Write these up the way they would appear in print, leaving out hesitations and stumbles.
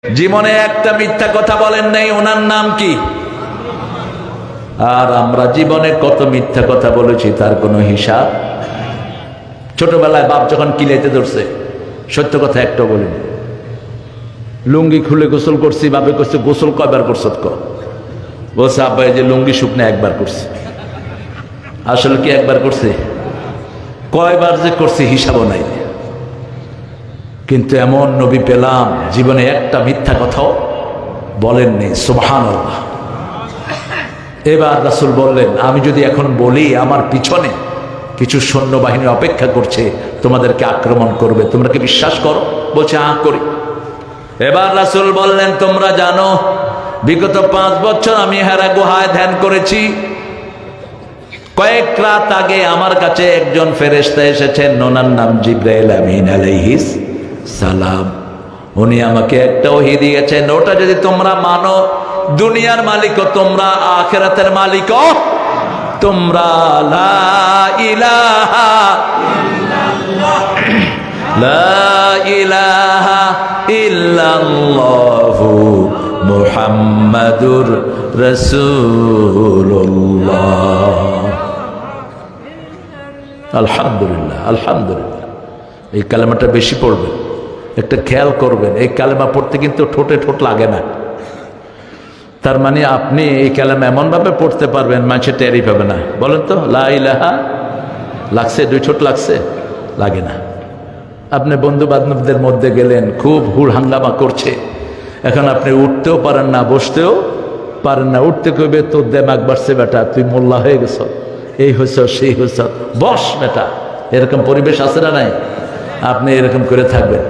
জীবনে একটা মিথ্যা কথা বলেন নাই, ওনার নাম কি? আর আমরা জীবনে কত মিথ্যা কথা বলেছি তার কোনো হিসাব। ছোটবেলায় বাপ যখন কিলাইতে ধরছে, সত্য কথা একটা বলিনি। লুঙ্গি খুলে গোসল করছি, বাপে করছে গোসল কয়বার করছ? বলছে আব্বা এই যে লুঙ্গি শুকনা একবার করছে। আসলে কি একবার করছে? কয়বার যে করছে হিসাবও নাই। কিন্তু এমন নবী পেলাম জীবনে একটা মিথ্যা কথাও বলেননি। সুবহানাল্লাহ। এবার রাসূল বললেন, আমি যদি এখন বলি আমার পিছনে কিছু সৈন্যবাহিনী অপেক্ষা করছে, তোমাদেরকে আক্রমণ করবে, তোমরা কি বিশ্বাস করো? বলছে হ্যাঁ করি। এবার রাসূল বললেন, তোমরা জানো বিগত 5 বছর আমি হেরা গুহায় ধ্যান করেছি। কয়েক রাত আগে আমার কাছে একজন ফেরেশতা এসেছেন, ওনার নাম জিবরাইল আমিন আলাইহিস সালাম। উনি আমাকে একটা ওহী দিয়েছেন, ওটা যদি তোমরা মানো, দুনিয়ার মালিকও তোমরা, আখিরাতের মালিকও তোমরা। লা ইলাহা ইল্লাল্লাহ, লা ইলাহা ইল্লাল্লাহু মুহাম্মাদুর রাসূলুল্লাহ। আলহামদুলিল্লাহ, আলহামদুলিল্লাহ। এই কালেমাটা বেশি পড়বেন, একটা খেয়াল করবেন। এই কালেমা পড়তে কিন্তু ঠোঁটে ঠোঁট লাগে না। তার মানে আপনি এই কালেমা এমনভাবে পড়তে পারবেন মানুষের টেরই পাবে না। বলেন তো, লা ইলাহা লাগছে, 2 ঠোঁট লাগছে? লাগে না। আপনি বন্ধু বান্ধবদের মধ্যে গেলেন, খুব হুড় হাঙ্গামা করছে, এখন আপনি উঠতেও পারেন না, বসতেও পারেন না। উঠতে কইবে তোর দেমাগ বাড়ছে বেটা, তুই মোল্লা হয়ে গেছ, এই হয়েছ সেই হয়েছ, বস বেটা। এরকম পরিবেশ আছে না নাই? আপনি এরকম করে থাকবেন,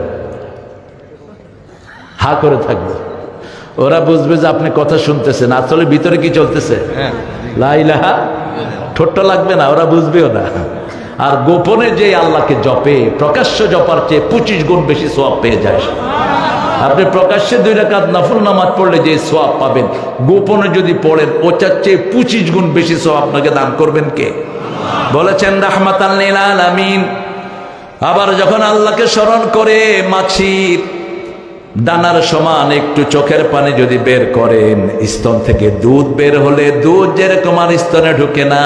হা করে থাকবেন। ওরা বুঝবে যে আপনি কথা শুনতেছেন, আসলে ভিতরে কি চলতেছে। লা ইলাহা ঠোঁটটা লাগবে না, ওরা বুঝবেও না। আর গোপনে যে আল্লাহকে জপে, প্রকাশ্য জপার চেয়ে 25 গুণ বেশি সওয়াব পেয়ে যায়। আপনি প্রকাশ্যে 2 রাকাত নফল নামাজ পড়লে যে সওয়াব পাবেন, গোপনে যদি পড়েন ওটার চেয়ে 25 গুণ বেশি সওয়াব আপনাকে দান করবেন কে? বলেছেন রাহমাতাল লিল আলামিন। আবার যখন আল্লাহকে স্মরণ করে মাছির দানার সমান একটু চোখের পানি যদি বের করেন, স্তন থেকে দুধ বের হলে দুধ যেরকম আর স্তনে ঢুকে না,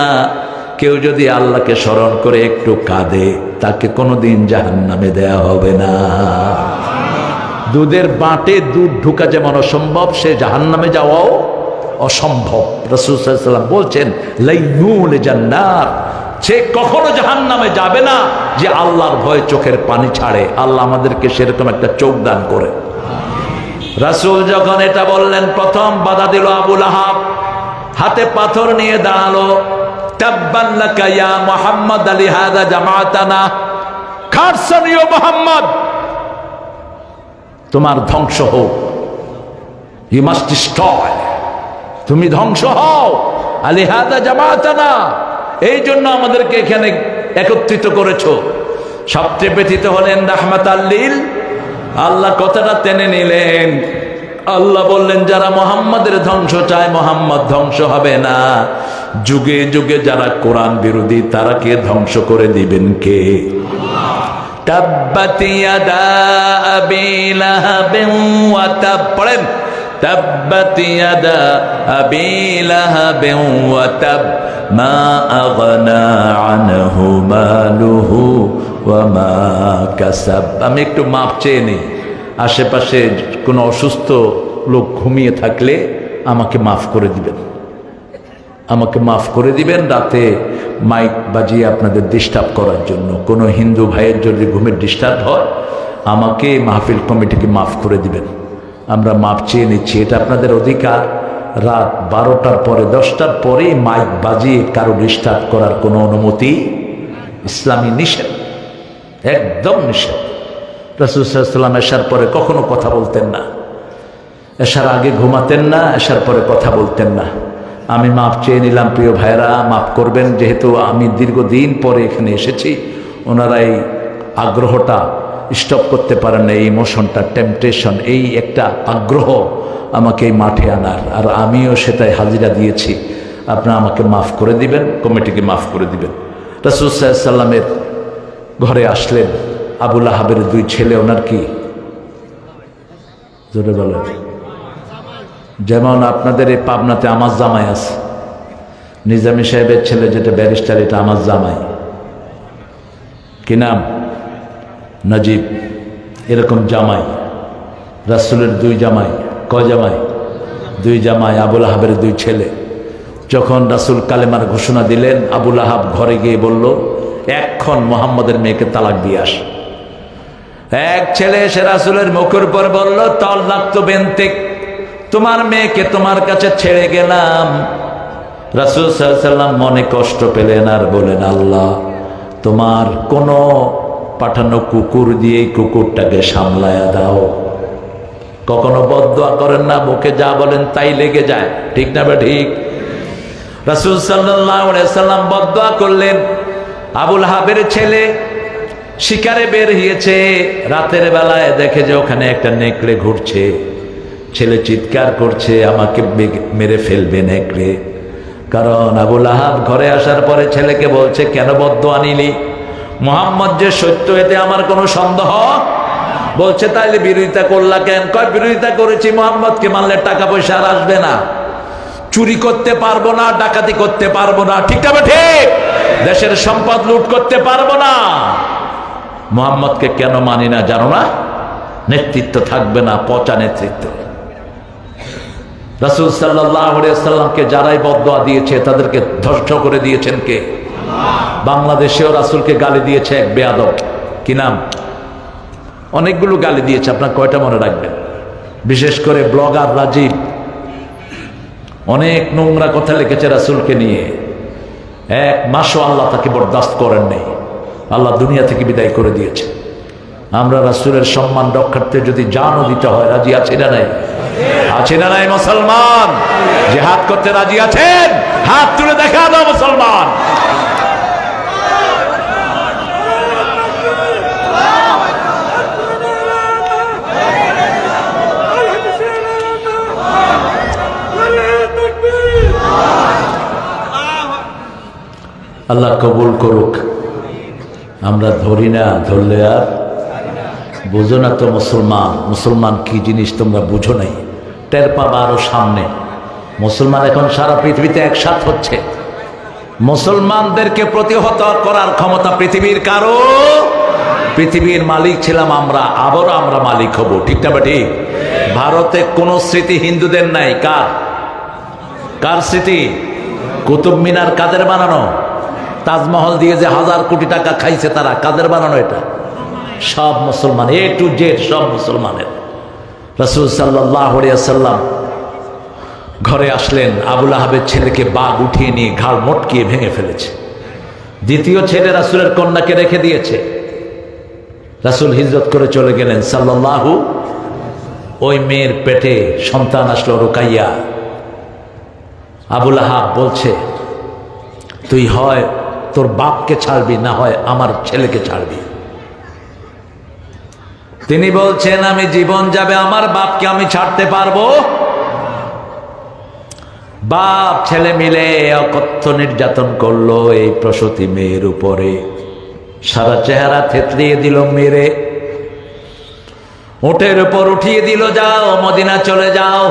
কেউ যদি আল্লাহকে স্মরণ করে একটু কাঁদে, তাকে কোনোদিন জাহান্নামে দেয়া হবে না। দুধের বাঁটে দুধ ঢুকা যেমন অসম্ভব, সে জাহান্নামে যাওয়াও অসম্ভব। রাসূল সাল্লাল্লাহু আলাইহি ওয়াসাল্লাম বলছেন, লাইনুল জান্নাত, সে কখনো জাহান্নামে যাবে না যে আল্লাহর ভয়ে চোখের পানি ছাড়ে। আল্লাহ আমাদেরকে সেরকম একটা চোখ দান করে। রাসূল যখন এটা বললেন, প্রথম বাধা দিল আবু লাহাব, হাতে পাথর নিয়ে দাঁড়ালো। তাব্বান লাকা ইয়া মুহাম্মদ লিহাযা জামাতানা, খারসান ইয়া মুহাম্মদ, তোমার ধ্বংস হোক। ইউ মাস্ট ডিস্ট্রয়, তুমি ধ্বংস হও। লিহাযা জামাতানা, এই জন্য আমাদেরকে এখানে একত্রিত করেছো। সবচেয়ে ব্যথিত হলেন রাহমাতাল লিল, আল্লাহ কথাটা টেনে নিলেন। আল্লাহ বললেন, যারা মুহাম্মাদের ধ্বংস চায়, মুহাম্মদ ধ্বংস হবে না। যুগে যুগে যারা কোরআন বিরোধী, তারা কে ধ্বংস করে দিবেন কে? তাব্বাত ইয়াদা আবি লাহাবিন ওয়া তাব, পড়েন, তাব্বাত ইয়াদা আবি লাহাবিন ওয়া তাব, মা আগনা আনহু মালুহু ওয়া মা কাসাব। আমি একটু মাপ চেয়ে নিই, আশেপাশে কোনো অসুস্থ লোক ঘুমিয়ে থাকলে আমাকে মাফ করে দিবেন, আমাকে মাফ করে দিবেন। রাতে মাইক বাজিয়ে আপনাদের ডিস্টার্ব করার জন্য কোনো হিন্দু ভাইয়ের যদি ঘুমের ডিস্টার্ব হয়, আমাকে মাহফিল কমিটিকে মাফ করে দিবেন। আমরা মাপ চেয়ে নিচ্ছি, এটা আপনাদের অধিকার। রাত 12টার পরে, 10টার পরে মাইক বাজিয়ে কারো ডিস্টার্ব করার কোনো অনুমতি ইসলামী নিষেধ, একদম নিষেধ। রাসূল সাল্লাল্লাহু আলাইহি ওয়াসাল্লাম এশার পরে কখনো কথা বলতেন না, এশার আগে ঘুমাতেন না, এশার পরে কথা বলতেন না। আমি মাপ চেয়ে নিলাম, প্রিয় ভাইরা মাফ করবেন। যেহেতু আমি দীর্ঘদিন পরে এখানে এসেছি, ওনারা এই আগ্রহটা স্টপ করতে পারেন না, এই ইমোশনটা, টেম্পটেশন, এই একটা আগ্রহ আমাকে এই মাঠে আনার, আর আমিও সেটাই হাজিরা দিয়েছি। আপনারা আমাকে মাফ করে দিবেন, কমিটিকে মাফ করে দিবেন। রাসূল সাল্লাল্লাহু আলাইহি ওয়াসাল্লামের ঘরে আসলেন আবু লাহাবের 2 ছেলে, ওনার কি জোরে বলেন। যেমন আপনাদের এই পাবনাতে আমার জামাই আছে, নিজামী সাহেবের ছেলে যেটা ব্যারিস্টার, এটা আমার জামাই। কি নাম? নজিব। এরকম জামাই রাসূলের দুই জামাই। কয় জামাই? দুই জামাই। আবুল আহাবের দুই ছেলে। যখন রাসূল কালেমার ঘোষণা দিলেন, আবুল আহাব ঘরে গিয়ে বলল, এখন মোহাম্মদের মেয়েকে তালাক দিয়ে আস। এক ছেলে এসে রাসূলের মুখের উপর বলল, তালাক্তু বিনতিক, তোমার মেয়েকে তোমার কাছে ছেড়ে গেলাম। রাসূল সাল্লাল্লাহু আলাইহি ওয়াসাল্লাম মনে কষ্ট পেলেন আর বলেন, আল্লাহ তোমার কোন পাঠানো কুকুর দিয়ে কুকুরটাকে সামলায়া দাও। কখনো বদদুয়া করেন না, মুখে যা বলেন তাই লেগে যায়, ঠিক না বা ঠিক? রাসূল সাল্লাল্লাহু আলাইহি ওয়াসাল্লাম বদদুয়া করলেন। আবুল আহাবের ছেলে শিকারে বের হয়েছে, রাতের বেলায় দেখে যে ওখানে একটা নেকড়ে ঘুরছে। ছেলে চিৎকার করছে, আমাকে মেরে ফেলবে নেকড়ে। কারণ আবুল আহাব ঘরে আসার পরে ছেলেকে বলছে, কেন বদদুয়া নিলি? মুহাম্মদ যে সত্য, এতে আমার কোনো সন্দেহ। বলছে, তাইলে বিরোধিতা করলা কেন? কয়, বিরোধিতা করেছি, মুহাম্মদকে মানলে টাকা পয়সা আর আসবে না, চুরি করতে পারবো না, ডাকাতি করতে পারবো না, ঠিক না ঠিক? দেশের সম্পদ লুট করতে পারবো না। মুহাম্মদকে কেন মানি না জানো না? নেতৃত্ব থাকবে না, পচা নেতৃত্ব। রাসূল সাল্লাল্লাহু আলাইহি ওয়াসাল্লামকে যারাই বদদুয়া দিয়েছে তাদেরকে ধ্বংস করে দিয়েছেন কে? বাংলাদেশেও রাসূলকে গালি দিয়েছে এক বেয়াদব। কি নাম? অনেকগুলো গালি দিয়েছে, আপনার কয়টা মনে রাখবেন? বিশেষ করে ব্লগার রাজীব অনেক নোংরা কথা লিখেছে রাসূলকে নিয়ে। এক মাসও আল্লাহ তাকে বরদাস্ত করেন নাই, আল্লাহ দুনিয়া থেকে বিদায় করে দিয়েছে। আমরা রাসূলের সম্মান রক্ষার্থে যদি জানও দিতে হয়, রাজি আছি না নাই? আছে না নাই মুসলমান? জিহাদ করতে রাজি আছেন? হাত তুলে দেখা দাও মুসলমান। আল্লাহ কবুল করুক। আমরা ধরি না, ধরলে আর বুঝো না তো মুসলমান। মুসলমান কি জিনিস তোমরা বুঝো নাই, টের পাবা আরো সামনে। মুসলমান এখন সারা পৃথিবীতে একসাথ হচ্ছে। মুসলমানদেরকে প্রতিহত করার ক্ষমতা পৃথিবীর কারো। পৃথিবীর মালিক ছিলাম আমরা, আবারও আমরা মালিক হব, ঠিক না ঠিক? ভারতে কোন স্মৃতি হিন্দুদের নাই। কার? কার স্মৃতি? কুতুব মিনার কাদের বানানো? তাজমহল দিয়ে যে 1000 কোটি টাকা খাইছে তারা, কাদের বানানো এটা? সব মুসলমান, এ টু জেড সব মুসলমানের। রাসূল সাল্লাল্লাহু আলাইহি ওয়াসাল্লাম ঘরে আসলেন, আবুল আহাবের ছেলেকে বাঘ উঠিয়ে নিয়ে ঘাড় মটকিয়ে ভেঙে ফেলেছে। দ্বিতীয় ছেলে রাসূলের কন্যাকে রেখে দিয়েছে। রাসূল হিজরত করে চলে গেলেন সাল্লাল্লাহু। ওই মেয়ের পেটে সন্তান আসলো, রুকাইয়া। আবুল আহাব বলছে, তুই হয় তোর বাপকে ছাড়বি, না হয় আমার ছেলেকে ছাড়বি। তিনি বলছেন, আমি জীবন যাবে, আমার বাপকে আমি ছাড়তে পারবো? বাপ ছেলে মিলে অকথ্য নির্যাতন করলো এই প্রসূতি মেয়ের উপরে। সারা চেহারা থেতলিয়ে দিল মেরে, উটের উপর উঠিয়ে দিল, যাও মদিনা চলে যাও।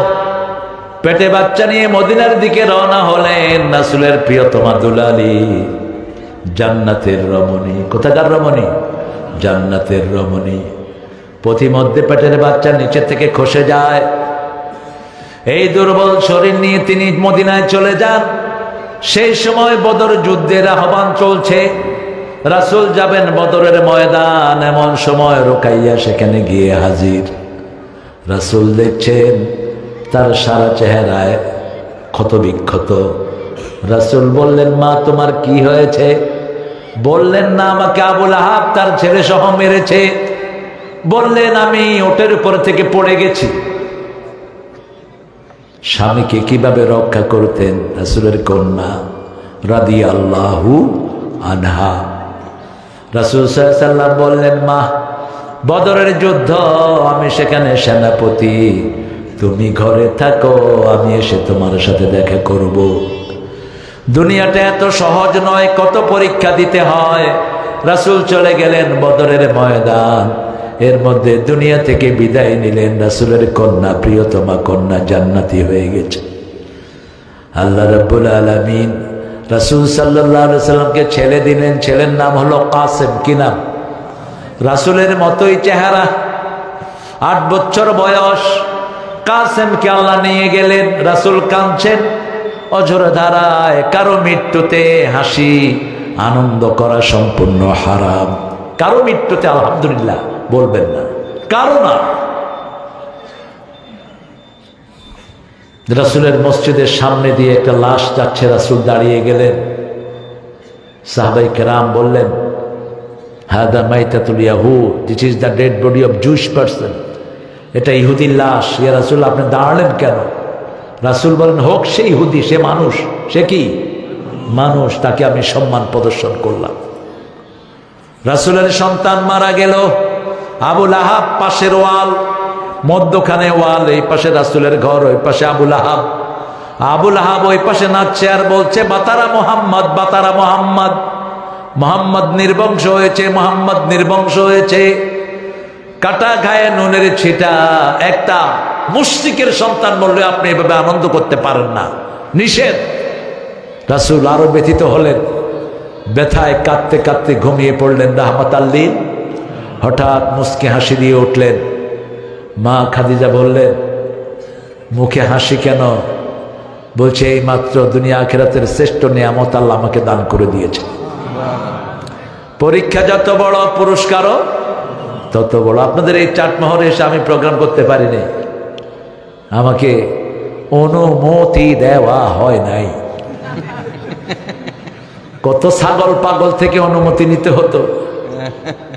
পেটে বাচ্চা নিয়ে মদিনার দিকে রওনা হলেন রাসূলের প্রিয়তমা দুলালী, জান্নাতের রমণী। কোথাকার রমণী? জান্নাতের রমণী। পথিমধ্যে পেটের বাচ্চা নিচে থেকে খসে যায়। এই দুর্বল শরীর নিয়ে তিনি মদিনায় চলে যান। সেই সময় বদর যুদ্ধের আহ্বান চলছে, রাসূল যাবেন বদরের ময়দান। এমন সময় রুকাইয়া সেখানে গিয়ে হাজির। রাসূল দেখছেন তার সারা চেহারায় ক্ষত বিক্ষত। রাসূল বললেন, মা তোমার কি হয়েছে? বললেন না, আমাকে আবুল আহাব তার ছেলে সহ মেরেছে। বললেন, আমি ওটের উপর থেকে পড়ে গেছি। স্বামীকে কিভাবে রক্ষা করতেন রাসূলের কন্যা রাদিয়াল্লাহু আনহা। রাসূল সাল্লাল্লাহু আলাইহি ওয়াসাল্লাম বললেন, মা বদরের যুদ্ধ, আমি সেখানে সেনাপতি, তুমি ঘরে থাকো, আমি এসে তোমার সাথে দেখা করব। দুনিয়াটা এত সহজ নয়, কত পরীক্ষা দিতে হয়। রাসূল চলে গেলেন বদরের ময়দান। এর মধ্যে দুনিয়া থেকে বিদায় নিলেন। রাসূলের কন্যা, প্রিয়তমা কন্যা জান্নাতি হয়ে গেছে। আল্লাহ রাব্বুল আলামিন রাসূল সাল্লাল্লাহু আলাইহি সাল্লামকে ছেলে দিলেন। ছেলের নাম হলো কাসেম। কি নাম? রাসূলের মতোই চেহারা, 8 বছর বয়স। কাসেমকে আল্লাহ নিয়ে গেলেন। রাসূল কাঁদছেন অঝরে ধারায়। কারো মৃত্যুতে হাসি আনন্দ করা সম্পূর্ণ হারাম। কারো মৃত্যুতে আলহামদুলিল্লাহ বলবেন না, কারো না। রাসূলের মসজিদের সামনে দিয়ে একটা লাশ যাচ্ছে, রাসূল দাঁড়িয়ে গেলেন। সাহাবায়ে কেরাম বললেন, হাদা মাইতাতুল ইয়াহুদ, this is the dead body of Jewish person. এটা ইহুদির লাশ। ইয়া রাসূল, আপনি দাঁড়ালেন কেন? রাসূল বলেন, হোক সে ইহুদি, সে মানুষ। সে কি মানুষ, তাকে আমি সম্মান প্রদর্শন করলাম। রাসূলের সন্তান মারা গেল। আবু লাহাব পাশের ওয়াল, মধ্যখানে ওয়াল, এই পাশে রাসূলের ঘর, ওই পাশে আবু লাহাব। আবু লাহাব ওই পাশে নাচছে আর বলছে, বাতারা মোহাম্মদ, বাতারা মোহাম্মদ, মোহাম্মদ নির্বংশ হয়েছে, মোহাম্মদ নির্বংশ হয়েছে। কাটা গায়ে নুনের ছিটা। একটা মুশরিকের সন্তান বললে আপনি এভাবে আনন্দ করতে পারেন না, নিষেধ। রাসূল আরো ব্যথিত হলেন, ব্যথায় কাঁদতে কাঁদতে ঘুমিয়ে পড়লেন রাহমাতাল লিল। হঠাৎ মুস্কি হাসি দিয়ে উঠলেন। মা খাদিজা বললেন, মুখে হাসি কেন? বলছে, এই মাত্র দুনিয়া আখিরাতের শ্রেষ্ঠ নিয়ামত আল্লাহ আমাকে দান করে দিয়েছে। পরীক্ষা যত বড়, পুরস্কারও তত বড়। আপনাদের এই চাটমোহরে এসে আমি প্রোগ্রাম করতে পারিনি, আমাকে অনুমতি দেওয়া হয় নাই। কত ছাগল পাগল থেকে অনুমতি নিতে হতো।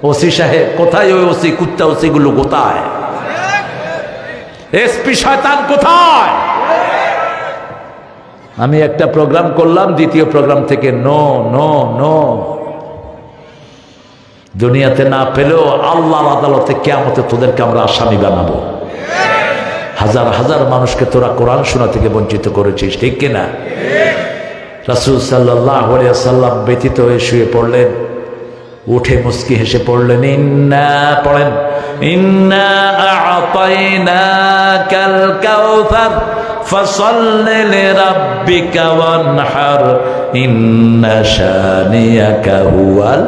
ওসি সাহেব কোথায়? ওই ওসি, কুত্তা ওসি গুলো কোথায়? এসপি শয়তান কোথায়? আমি একটা প্রোগ্রাম করলাম, দ্বিতীয় প্রোগ্রাম থেকে নো নো নো। দুনিয়াতে না পেলেও আল্লাহর আদালতে কিয়ামতে তোদেরকে আমরা আসামি বানাবো। হাজার হাজার মানুষকে তোরা কোরআন শোনা থেকে বঞ্চিত করেছিস, ঠিক কিনা? রাসূল সাল্লাল্লাহু আলাইহি ওয়াসাল্লাম ব্যথিত হয়ে শুয়ে পড়লেন। উঠে মুস্কি হেসে পড়লেন, ইন্না, পড়েন, ইন্না আ'তাইনাকাল কাউসার ফাসাল্লি লিরাব্বিকা ওয়ানহার ইন্না শানিয়াকা হুয়াল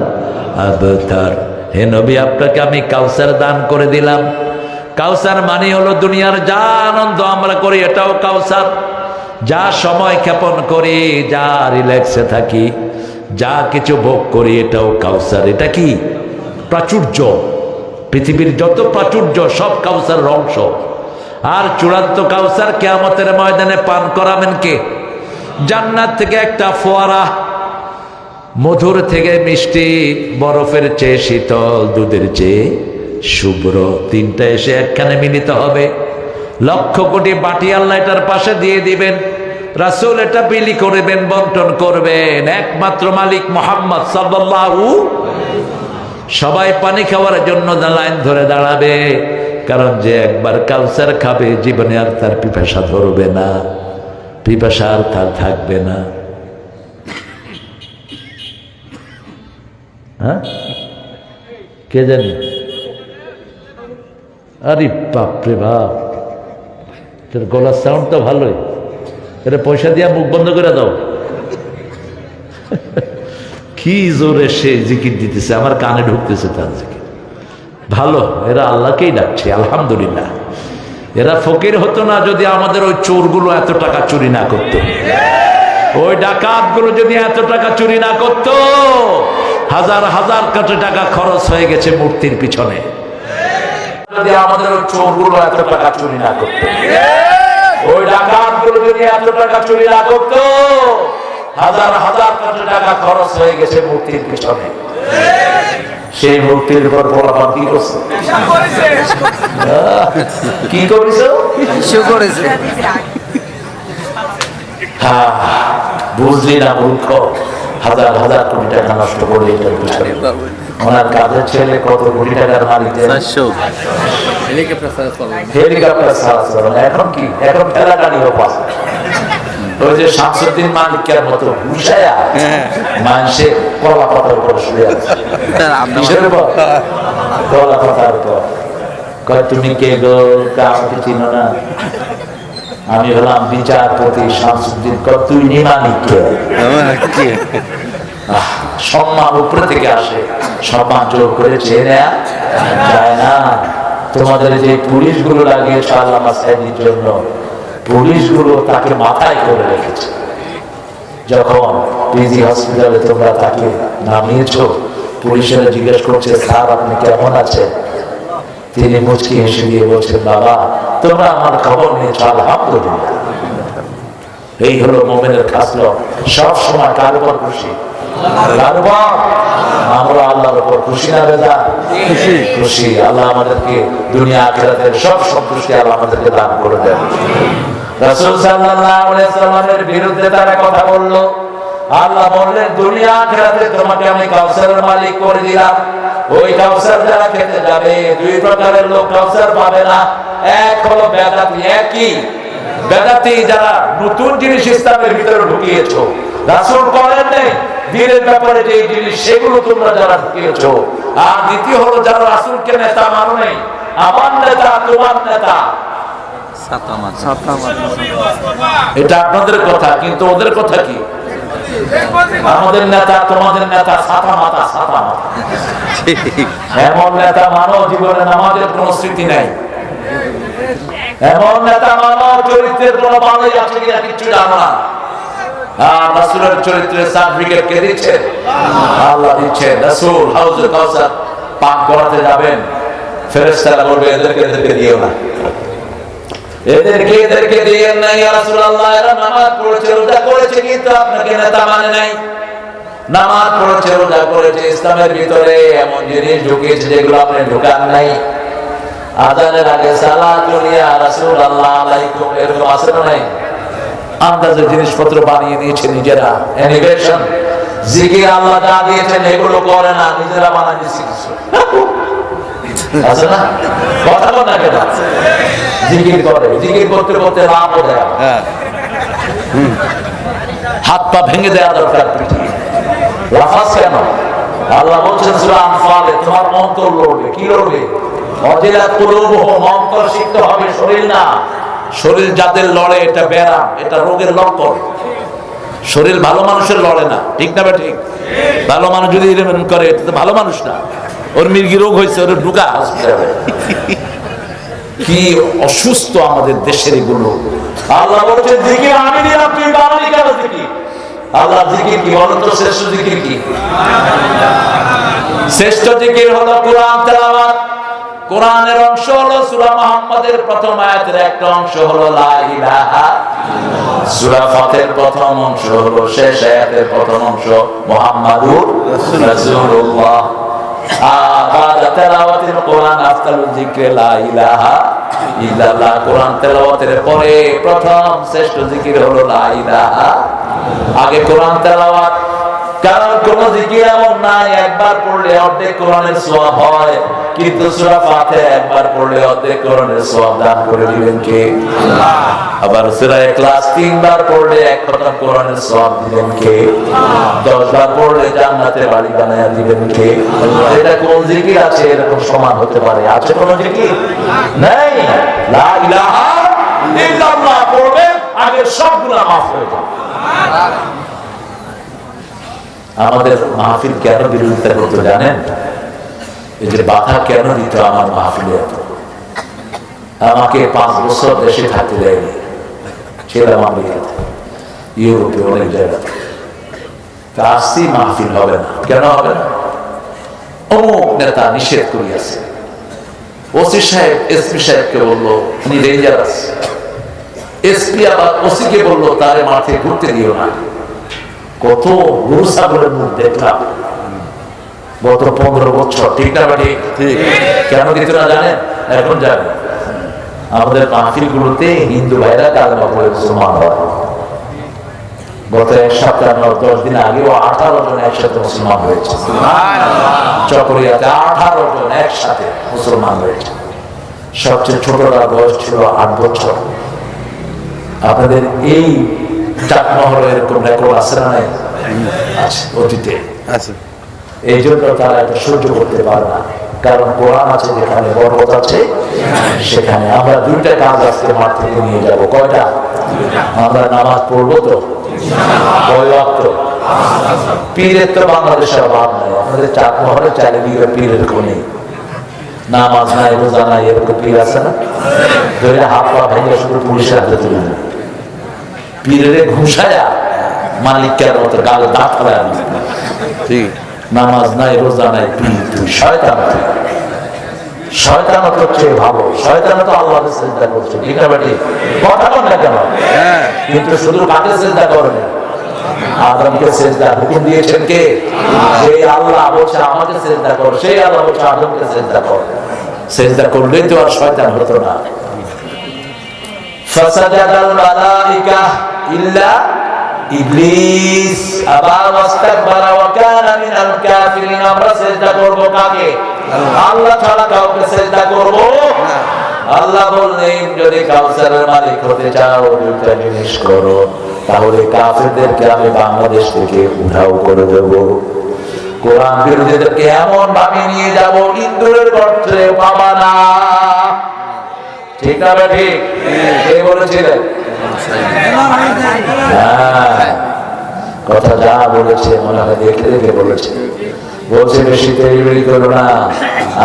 আবতার। হে নবী, আপনাকে আমি কাউসার দান করে দিলাম। কাউসার মানে হলো দুনিয়ার যা আনন্দ আমরা করি এটাও কাউসার, যা সময় ক্ষেপণ করি, যা রিল্যাক্সে থাকি, যা কিছু ভোগ করি এটাও কাউসার। এটা কি? প্রাচুর্য। পৃথিবীর যত প্রাচুর্য সব কাউসারের অংশ। আর চূড়ান্ত কাউসার কিয়ামতের ময়দানে পান করাবেন কে? জান্নাত থেকে একটা ফোয়ারা, মধুর থেকে মিষ্টি, বরফের চেয়ে শীতল, দুধের চেয়ে শুভ্র, তিনটা এসে একখানে মিলিত হবে। লক্ষ কোটি বাটি আল্লাহ এটার পাশে দিয়ে দিবেন। রাসূল এটা বিলি করবেন, বন্টন করবেন। একমাত্র মালিক মুহাম্মদ সাল্লাল্লাহু। সবাই পানি খাওয়ার জন্য লাইন ধরে দাঁড়াবে, কারণ যে একবার কাউসার খাবে জীবনে আর তার পিপাসা ধরবে না, পিপাসা আর তার থাকবে না। হ্যাঁ, কে জানি? আরে বাপরে বাপ, তোর গলার সাউন্ড তো ভালোই। এটা পয়সা দিয়া মুখ বন্ধ করে দাও। কি জোরে সে জিকির দিতেছে, আমার কানে ঢুকতেছে তার জিকির। ভালো, এরা আল্লাহকেই ডাকছে, আলহামদুলিল্লাহ। এরা ফকির হতো না যদি আমাদের ওই চোরগুলো এত টাকা চুরি না করত, ওই ডাকাতগুলো যদি এত টাকা চুরি না করত। হাজার হাজার কোটি টাকা খরচ হয়ে গেছে মূর্তির পিছনে, যদি আমাদের ওই চোরগুলো এত টাকা চুরি না করত, ওই ডাকাতগুলো যদি এত টাকা চুরি না করত। হাজার হাজার কোটি টাকা খরচ হয়ে গেছে মূর্তির পিছনে। সেই মূর্তির উপর বলাপান কি করছে? কি করেছে? বুঝলি না মূর্খ? হাজার হাজার কোটি টাকা নষ্ট করে এটার পিছনে। ওনার কাজের ছেলে কত কোটি টাকার মালিক? হেলিকপ্টার ছাড়া। এখন কি? এখন ঠেলা গাড়ি হোক। ওই যে শামসুদ্দিন মালিকের মতো ঘুষায়া মানুষে কলা পাতার উপর শুয়ে আছে, কিসের উপর? কলা পাতার উপর। কয় তুমি কে গো? আমাকে চিনো না? আমি হলাম বিচারপতি শামসুদ্দিন। কয় তুই নি মালিক কে? সম্মান উপরে থেকে আসে, সম্মান জোর করে চেয়ে নেয়া যায় না। তোমাদের যে পুলিশ গুলো লাগিয়েছে আল্লামা সাইদির জন্য, পুলিশ গুলো তাকে মাথায় করে রেখেছে। যখন পিজি হসপিটালে তোমরা তাকে নামিয়েছো, পুলিশেরা জিজ্ঞেস করছে স্যার আপনি কেমন আছেন? তিনি মুচকি হেসে দিয়ে বলছেন বাবা তোমরা আমার খবর নিয়েছো আলহামদুলিল্লাহ। এই হলো মুমিনের খাসলত। সব সময় কার উপর খুশি? আমরা আল্লাহর উপর খুশি না বেদা? খুশি। আল্লাহ আমাদেরকে দুনিয়া আখিরাতের সব সন্তুষ্টি আল্লাহ আমাদেরকে দান করে দেন। রাসূল সাল্লাল্লাহু আলাইহি সাল্লামের বিরুদ্ধে তারা কথা বলল। আল্লাহ বললেন দুনিয়া আখিরাতে তোমাকে আমি কাউসারের মালিক করে দিলাম। ওই কাউসার যারা খেতে যাবে, দুই প্রকারের লোক কাউসার পাবে না। এক হলো বেদাতি, একই বেদাতি যারা নতুন জিনিস ইসলামের ভিতরে ঢুকিয়েছো, রাসূল বলেন নেই দিনের ব্যাপারে যে জিনিস সেগুলো তোমরা যারা ঢুকিয়েছো। আর দ্বিতীয় হলো যারা রাসূলকে নেতা মানো নেই, আমার নেতা তোমার নেতা। এটা আপনাদের কথা, কিন্তু ওদের কথা কি? আমাদের নেতা তোমাদের নেতা ছাতা মাতা ছাতা মাতা। এমন নেতা মানো জীবনে নামাজের কোন স্মৃতি নাই, এমন নেতা মানো চরিত্রের কোন ভালোই আছে কিনা কিছু জানো না। আর রাসূলের চরিত্রের সার্টিফিকেট কে দিচ্ছে? আল্লাহ দিচ্ছে। রাসূল হাউজুল কাউসার পান করাতে যাবেন, ফেরেশতারা বলবে এদেরকে দিও না, এদেরকে দিয়েন না ইয়া রাসূলুল্লাহ। এরা নামাজ পড়েছে রোজা করেছে কিন্তু আপনাকে নেতা মানে নাই। নামাজ পড়েছে রোজা করেছে, ইসলামের ভিতরে এমন জিনিস ঢুকিয়েছে যেগুলো আপনি ঢুকান নাই। আযানের আগে সালাতুন ইয়া রাসূলুল্লাহ আলাইকুম এরকম আছে না নাই? আন্দাজে জিনিসপত্র বানিয়ে নিয়েছে নিজেরা। ইনোভেশন জিকির আল্লাহ যা দিয়েছেন এগুলো করে না, নিজেরা বানায় দিয়েছে কিছু। আছে না? কথা বল না কেন? জিকির করে, জিকির করতে করতে লাভ দেয়, হাত পা ভেঙে দেওয়া দরকার। লাফাস কেন? আল্লাহ বলছেন সূরা আনফালে তোমার অন্তর লড়বে। কি লড়বে? ওয়াজিলাত কুলুবুহুম, অন্তর সিক্ত হবে, শরীর না। শরীর যাদের লড়ে এটা ব্যারাম, এটা রোগের লক্ষণ। শরীর ভালো মানুষের লড়ে না, ঠিক না? ঠিক। ভালো মানুষ যদি এরকম করে এটা তো ভালো মানুষ না। ওর মির্গি রোগ হয়েছে, ওর ঢুকা হসপিটালে। কি অসুস্থ আমাদের দেশের এগুলো। আল্লাহ বলছেন জিকির আমি দিলাম, তুই বানালি কেন জিকির? আল্লাহ জিকির কি বলেন তো? শ্রেষ্ঠ জিকির কি? শ্রেষ্ঠ জিকির হলো কোরআন তেলাওয়াত। কোরআনের অংশ হলো সূরা মুহাম্মাদের প্রথম আয়াতের একটা অংশ হলো লা ইলাহা ইল্লাল্লাহ। সূরা ফাতিহার প্রথম অংশ হলো শেষ আয়াতের প্রথম অংশ মুহাম্মাদুর রাসূলুল্লাহ। বাদা তেলাওয়াতিল কোরআন আফদালুল যিকরি লা ইলাহা ইল্লাল্লাহ। কোরআন তেলাওয়াতের পরে প্রথম শ্রেষ্ঠ জিকির হলো লা ইলাহা। আগে কোরআন তেলাওয়াত, কারণ কোন জিকির এমন নাই একবার পড়লে অর্ধেক কোরআনের সওয়াব হয়, কিন্তু সূরা ফাতিহা একবার পড়লে অর্ধেক কোরআনের সওয়াব দান করে দিবেন কে? আল্লাহ। আবার সূরা ইখলাস তিনবার পড়লে এক খতম কোরআনের সওয়াব দিবেন কে? আল্লাহ। 10 বার পড়লে জান্নাতে বাড়ি বানায়া দিবেন কে? আল্লাহ। এটা কোন জিকির আছে এরকম সমান হতে পারে? আছে কোন জিকির? নাই। লা ইলাহা ইল্লাল্লাহ পড়বে, আগে সব গুনাহ মাফ হয়ে যাবে। আমাদের মাহফিল কেন বিরোধিতা করতে জানেন? এই যে বাধা কেন দিত আমার মাহফিলে? আমাকে 5 বছর দেশে থাকতে দেয়নি, ছিলাম আমেরিকাতে, ইউরোপে, অনেক জায়গাতে। আসছি মাহফিল হবে না। কেন হবে না? অমুক নেতা নিষেধ করিয়াছে। ওসি সাহেব এসপি সাহেবকে বললো উনি ডেঞ্জারাস। এসপি আবার ওসিকে বললো তারে মাঠে ঘুরতে দিও না। কত গরু ছাগলের মুখ দেখলাম গত 15 বছর, ঠিক না? ঠিক। কেন দিত না জানেন? এখন জানেন। আমাদের মাহফিল গুলোতে হিন্দু ভাইরা কালেমা পড়ে মুসলমান হয়। গত 1 সপ্তাহ 10 দিন আগেও 18 জন একসাথে মুসলমান হয়েছে। চকরিয়াতে 18 জন একসাথে মুসলমান হয়েছে। সবচেয়ে ছোটটার বয়স ছিল 8 বছর। আপনাদের এই চাটমহল এরকম রেকর্ড আছে না নাই? আছে, অতীতে আছে। এই জন্য তারা এটা সহ্য করতে পারে না, কারণ কোরআন আছে যেখানে, বরকত আছে সেখানে। আমরা দুইটা কাজ আজকে মাঠ থেকে নিয়ে যাবো। কয়টা? আমরা নামাজ পড়বো তো, কয় ওয়াক্ত? পীরের তো বাংলাদেশের অভাব নাই, আপনাদের চাটমহলে চারিদিকে পীরের কোনে নামাজ নাই, রোজা নাই, এরকম পীর আছে না? ধরে হাত পা ভেঙে শুধু পুলিশের হাতে তুলে দেবে, পীরের ঘুষায়া মালিকের মতো গাল দাঁত ফেলায়। ঠিক, নামাজ নাই, রোজা নাই, পীর তুই শয়তান। শয়তান হচ্ছে ভালো, শয়তান তো আল্লাহকে সিজদা করছে, ঠিক না বেটি? কথা বল না কেন? কিন্তু শুধু কাকে সিজদা করবে? আদমকে সিজদা হুকুম দিয়েছেন কে? সেই আল্লাহ বলছে আমাকে সিজদা কর, সেই আল্লাহ বলছে আদমকে সিজদা কর। সিজদা করলেই তো আর শয়তান হতো না। ফাসাজাদাল মালাইকা ইল্লা ইবলিস আবা ওয়াস্তাকবারা ওয়া কানা মিনাল কাফিরিন। আমরা সিজদা করব কাকে? আল্লাহ ছাড়া কাউকে সিজদা করব না। আল্লাহ বললেন যদি কাউসারের মালিক হতে চাও দুইটা জিনিস করো, তাহলে কাফেরদেরকে আমি বাংলাদেশ থেকে উধাও করে দেব, কোরআন বিরোধীদেরকে এমন ভাবে নিয়ে যাব ইন্দুরের গর্তে পাবা না। ঠিক না ঠিক? কে বলেছিলেন? কথা যা বলেছে মনে হয় দেখে দেখে বলেছে। বলছে বেশি তৈরি করো না,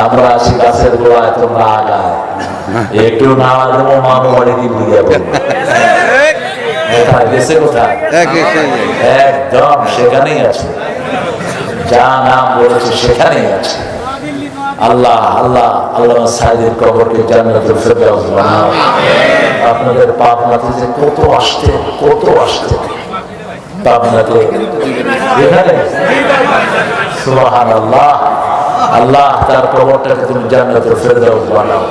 আমরা আছি গাছের গোড়ায়, তোমরা আগায়। একটু না দেবো মামু বাড়ি দিয়ে বুঝে যাবো। গেছে কোথায়? একদম সেখানেই আছে, যা নাম বলেছে সেখানেই আছে। আল্লাহ আল্লাহ আল্লাহ সাইদের কবরকে জান্নাতুল ফেরদাউস বানাও। আপনাদের পাবনাতে যে কত আসতে, কত আসতে পাবনাতে, এখানে সুবহানাল্লাহ। আল্লাহ তার কবরটাকে তুমি জান্নাতুল ফেরদাউস বানাও।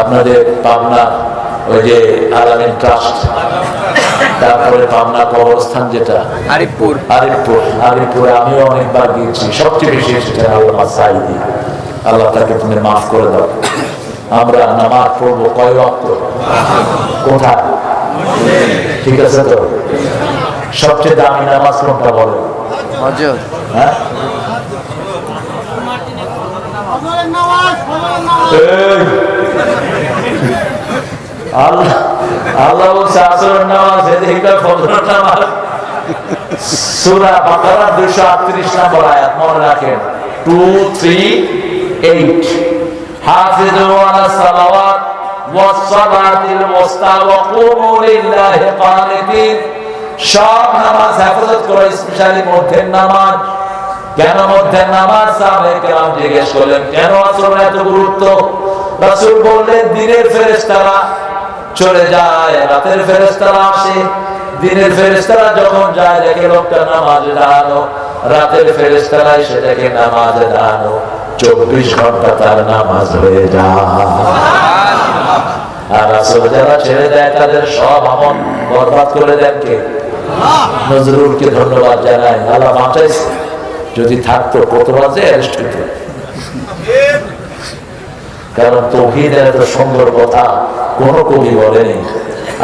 আপনাদের পাবনা ওই যে আলামিন ট্রাস্ট, তারপরে পাবনা কবরস্থান যেটা আরিফপুর, আরিফপুরে আমিও অনেকবার গিয়েছি, সবচেয়ে বেশি এসেছেন আল্লামা সাইদি। আল্লাহ তাকে তুমি মাফ করে দাও। আমরা নামাজ পড়বো কয় ওয়াক্ত? কোথায়? ঠিক আছে তো? সবচেয়ে দামি নামাজ কোনটা বলে? হ্যাঁ, আল্লাহ বলছে আসরের নামাজ, এদিকে ফজরের নামাজ। সূরা বাকারা 238 নম্বর আয়াত মনে রাখেন, 238। হাফিজু আলাস সালাওয়াত ওয়াস সালাতিল মুস্তা ওয়া কুমু লিল্লাহি কানিতিন। সব নামাজ হেফাজত করো, স্পেশালি মধ্যের নামাজ। কেন মধ্যের নামাজ? সাহাবায়ে কেরাম জিজ্ঞেস করলেন কেন আসরের এত গুরুত্ব? রাসূল বললেন দিনের ফেরেশতারা চলে যায়, রাতের ফেরেশতারা আসে। দিনের ফেরেশতারা যখন যায় দেখে লোকটা নামাজে দাঁড়ানো, রাতের ফেরেশতারা এসে দেখে নামাজে দাঁড়ানো, 24 ঘন্টা তার নামাজ হয়ে যায়। আর রাসূল যারা ছেড়ে দেয় তাদের সব আমল বরবাদ করে দেন কে? নজরুলকে ধন্যবাদ জানাই, আল্লাহ বাঁচাইছে। যদি থাকতো কত বাজে অ্যারেস্ট হইত। কারণ তাওহীদের এত সুন্দর কথা কোন কবি বলেনি।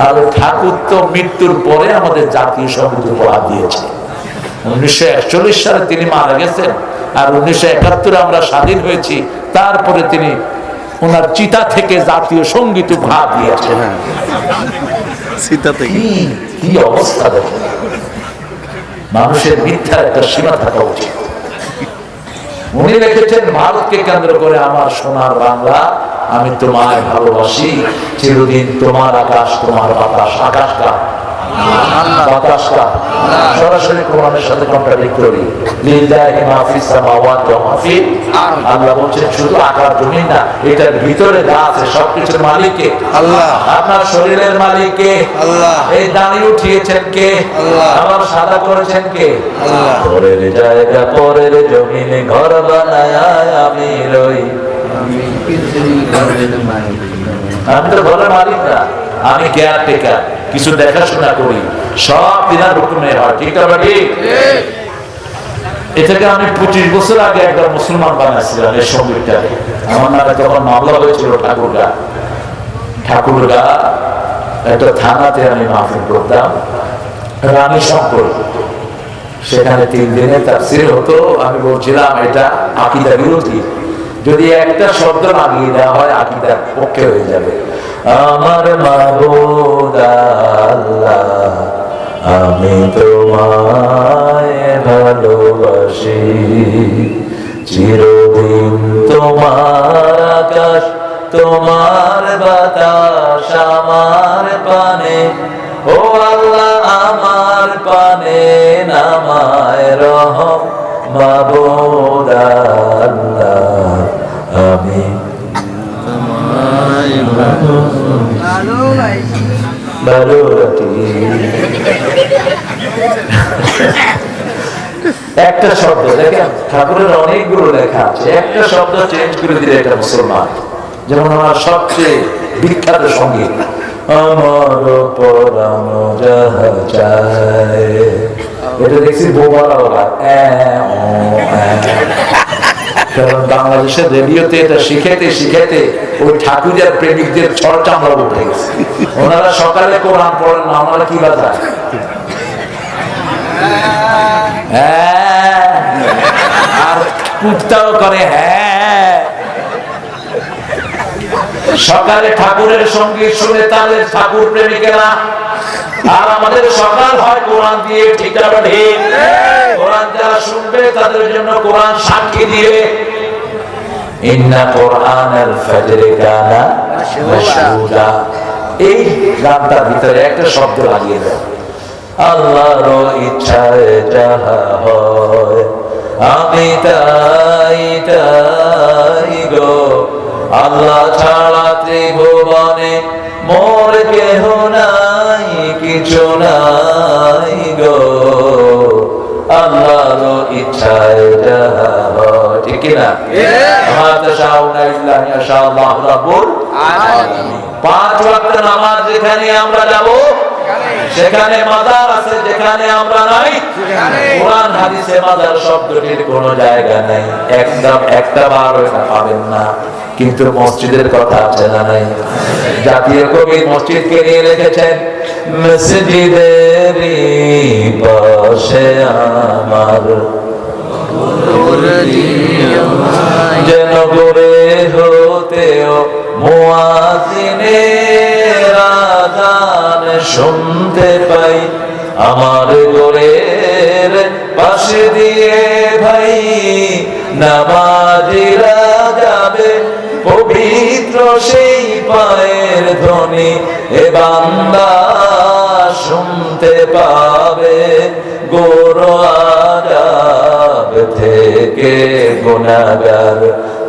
আর ঠাকুর তো মৃত্যুর পরে আমাদের জাতীয় সঙ্গীত উপহার দিয়েছে। 1941 সালে তিনি মারা গেছেন, আর 1971 আমরা স্বাধীন হয়েছি। তারপরে তিনি ওনার চিতা থেকে জাতীয় সঙ্গীত উপহার দিয়েছেন। কি অবস্থা দেখেন! মানুষের মিথ্যার একটা সীমা থাকা উচিত। উনি লিখেছেন ভারতকে কেন্দ্র করে, আমার সোনার বাংলা, আমি তোমায় ভালোবাসি, চিরদিন তোমার আকাশ তোমার বাতাস। আকাশটা বাতাসটা সরাসরি কোরআনের সাথে কন্ট্রাডিক্টরি। লিল্লাহি মা ফিস সামাওয়াতি ওয়া মা ফিল আরদ। আল্লাহ বলেন শুধু আকাশ জমিন না, এটার ভিতরে যা আছে সবকিছুর মালিক কে? আল্লাহ। আপনার শরীরের মালিক কে? আল্লাহ। এই দাড়ি উঠিয়েছেন কে? আল্লাহ। আমার সাদা করেছেন কে? আল্লাহ। পরের জায়গা পরের জমিনে ঘর বানায় আমি রই, আমি তো ঘরের মালিক না, আমি কেয়ারটেকার, কিছু দেখাশোনা করি, সব দিনার হুকুমে হয়। ঠিক আছে ঠিক? এটাকে আমি 25 বছর আগে একবার মুসলমান বানাইছিলাম এই সঙ্গীতটাকে। আমার নামে তখন মামলা হয়েছিল ঠাকুরগা একটা থানাতে, আমি মাহফিল করতাম। রানী শঙ্কর, সেখানে 3 দিনে তাফসীর হতো। আমি বলছিলাম এটা আকীদা বিরোধী, যদি একটা শব্দ লাগিয়ে দেওয়া হয় আকীদার পক্ষে হয়ে যাবে। আমার মাবুদ আল্লাহ, আমি তোমায় ভালোবাসি, চিরদিন তোমার আকাশ, তোমার বাতাস আমার পানে, ও আল্লাহ আমার পানে নামায় রহম মাবুদ আল্লাহ, আমি তোমায় ভালোবাসি। একটা শব্দ দেখেন, ঠাকুরের অনেকগুলো লেখা আছে, একটা শব্দ চেঞ্জ করে দিলে এটা মুসলমান। যেমন আমার সবচেয়ে বিখ্যাত সঙ্গীত, আমার পরানো যাহা চায়, এটা দেখছি বোমারা, কারণ বাংলাদেশের রেডিওতে এটা শিখাইতে শিখাইতে ওই ঠাকুরের প্রেমিকদের চর্চা আমরা উঠে গেছে। ওনারা সকালে কোরআন পড়েন না, ওনারা কি বাজায়, আর কুত্তাও করে হ্যাঁ। সকালে ঠাকুরের সঙ্গীত শুনে তাদের ঠাকুর প্রেমিকেরা, আর আমাদের সকাল হয় কোরআন দিয়ে, ঠিক না ঠিক? কোরআন যারা শুনবে তাদের জন্য কোরআন সাক্ষী দিবে, ইন্না কোরআনাল ফাজরি কানা মাশহুদা। এই গানটার ভিতরে একটা শব্দ লাগিয়ে দেয়, আল্লাহর ইচ্ছায় যাহা হয় আমি তাই তাই গো, আল্লাহ ছাড়া ত্রিভুবনে মোর কেহ নাই, কিছু নাই গো, আল্লাহর ইচ্ছায় যাহা হয়, ঠিক না? পাঁচ ওয়াক্ত নামাজ যেখানে আমরা যাব, সেখানে মাজার আছে, যেখানে আমরা নাই কোরআন হাদিসে মাজার শব্দটির কোনো জায়গা নাই, একদম একটা বার পাবেন না। কিন্তু মসজিদের কথা আছে না নাই? জাতীয় কবি মসজিদকে নিয়ে লিখেছেন, মসজিদের পাশে আমার যেন গড়ে হতেও মুয়াজ্জিনের আযান শুনতে পাই, আমার ঘরের পাশে দিয়ে ভাই নামাজিরা যাবে, পবিত্র সেই পায়ের ধ্বনি এ বান্দা শুনতে পাবে, গোর আযাব থেকে গুনাহগার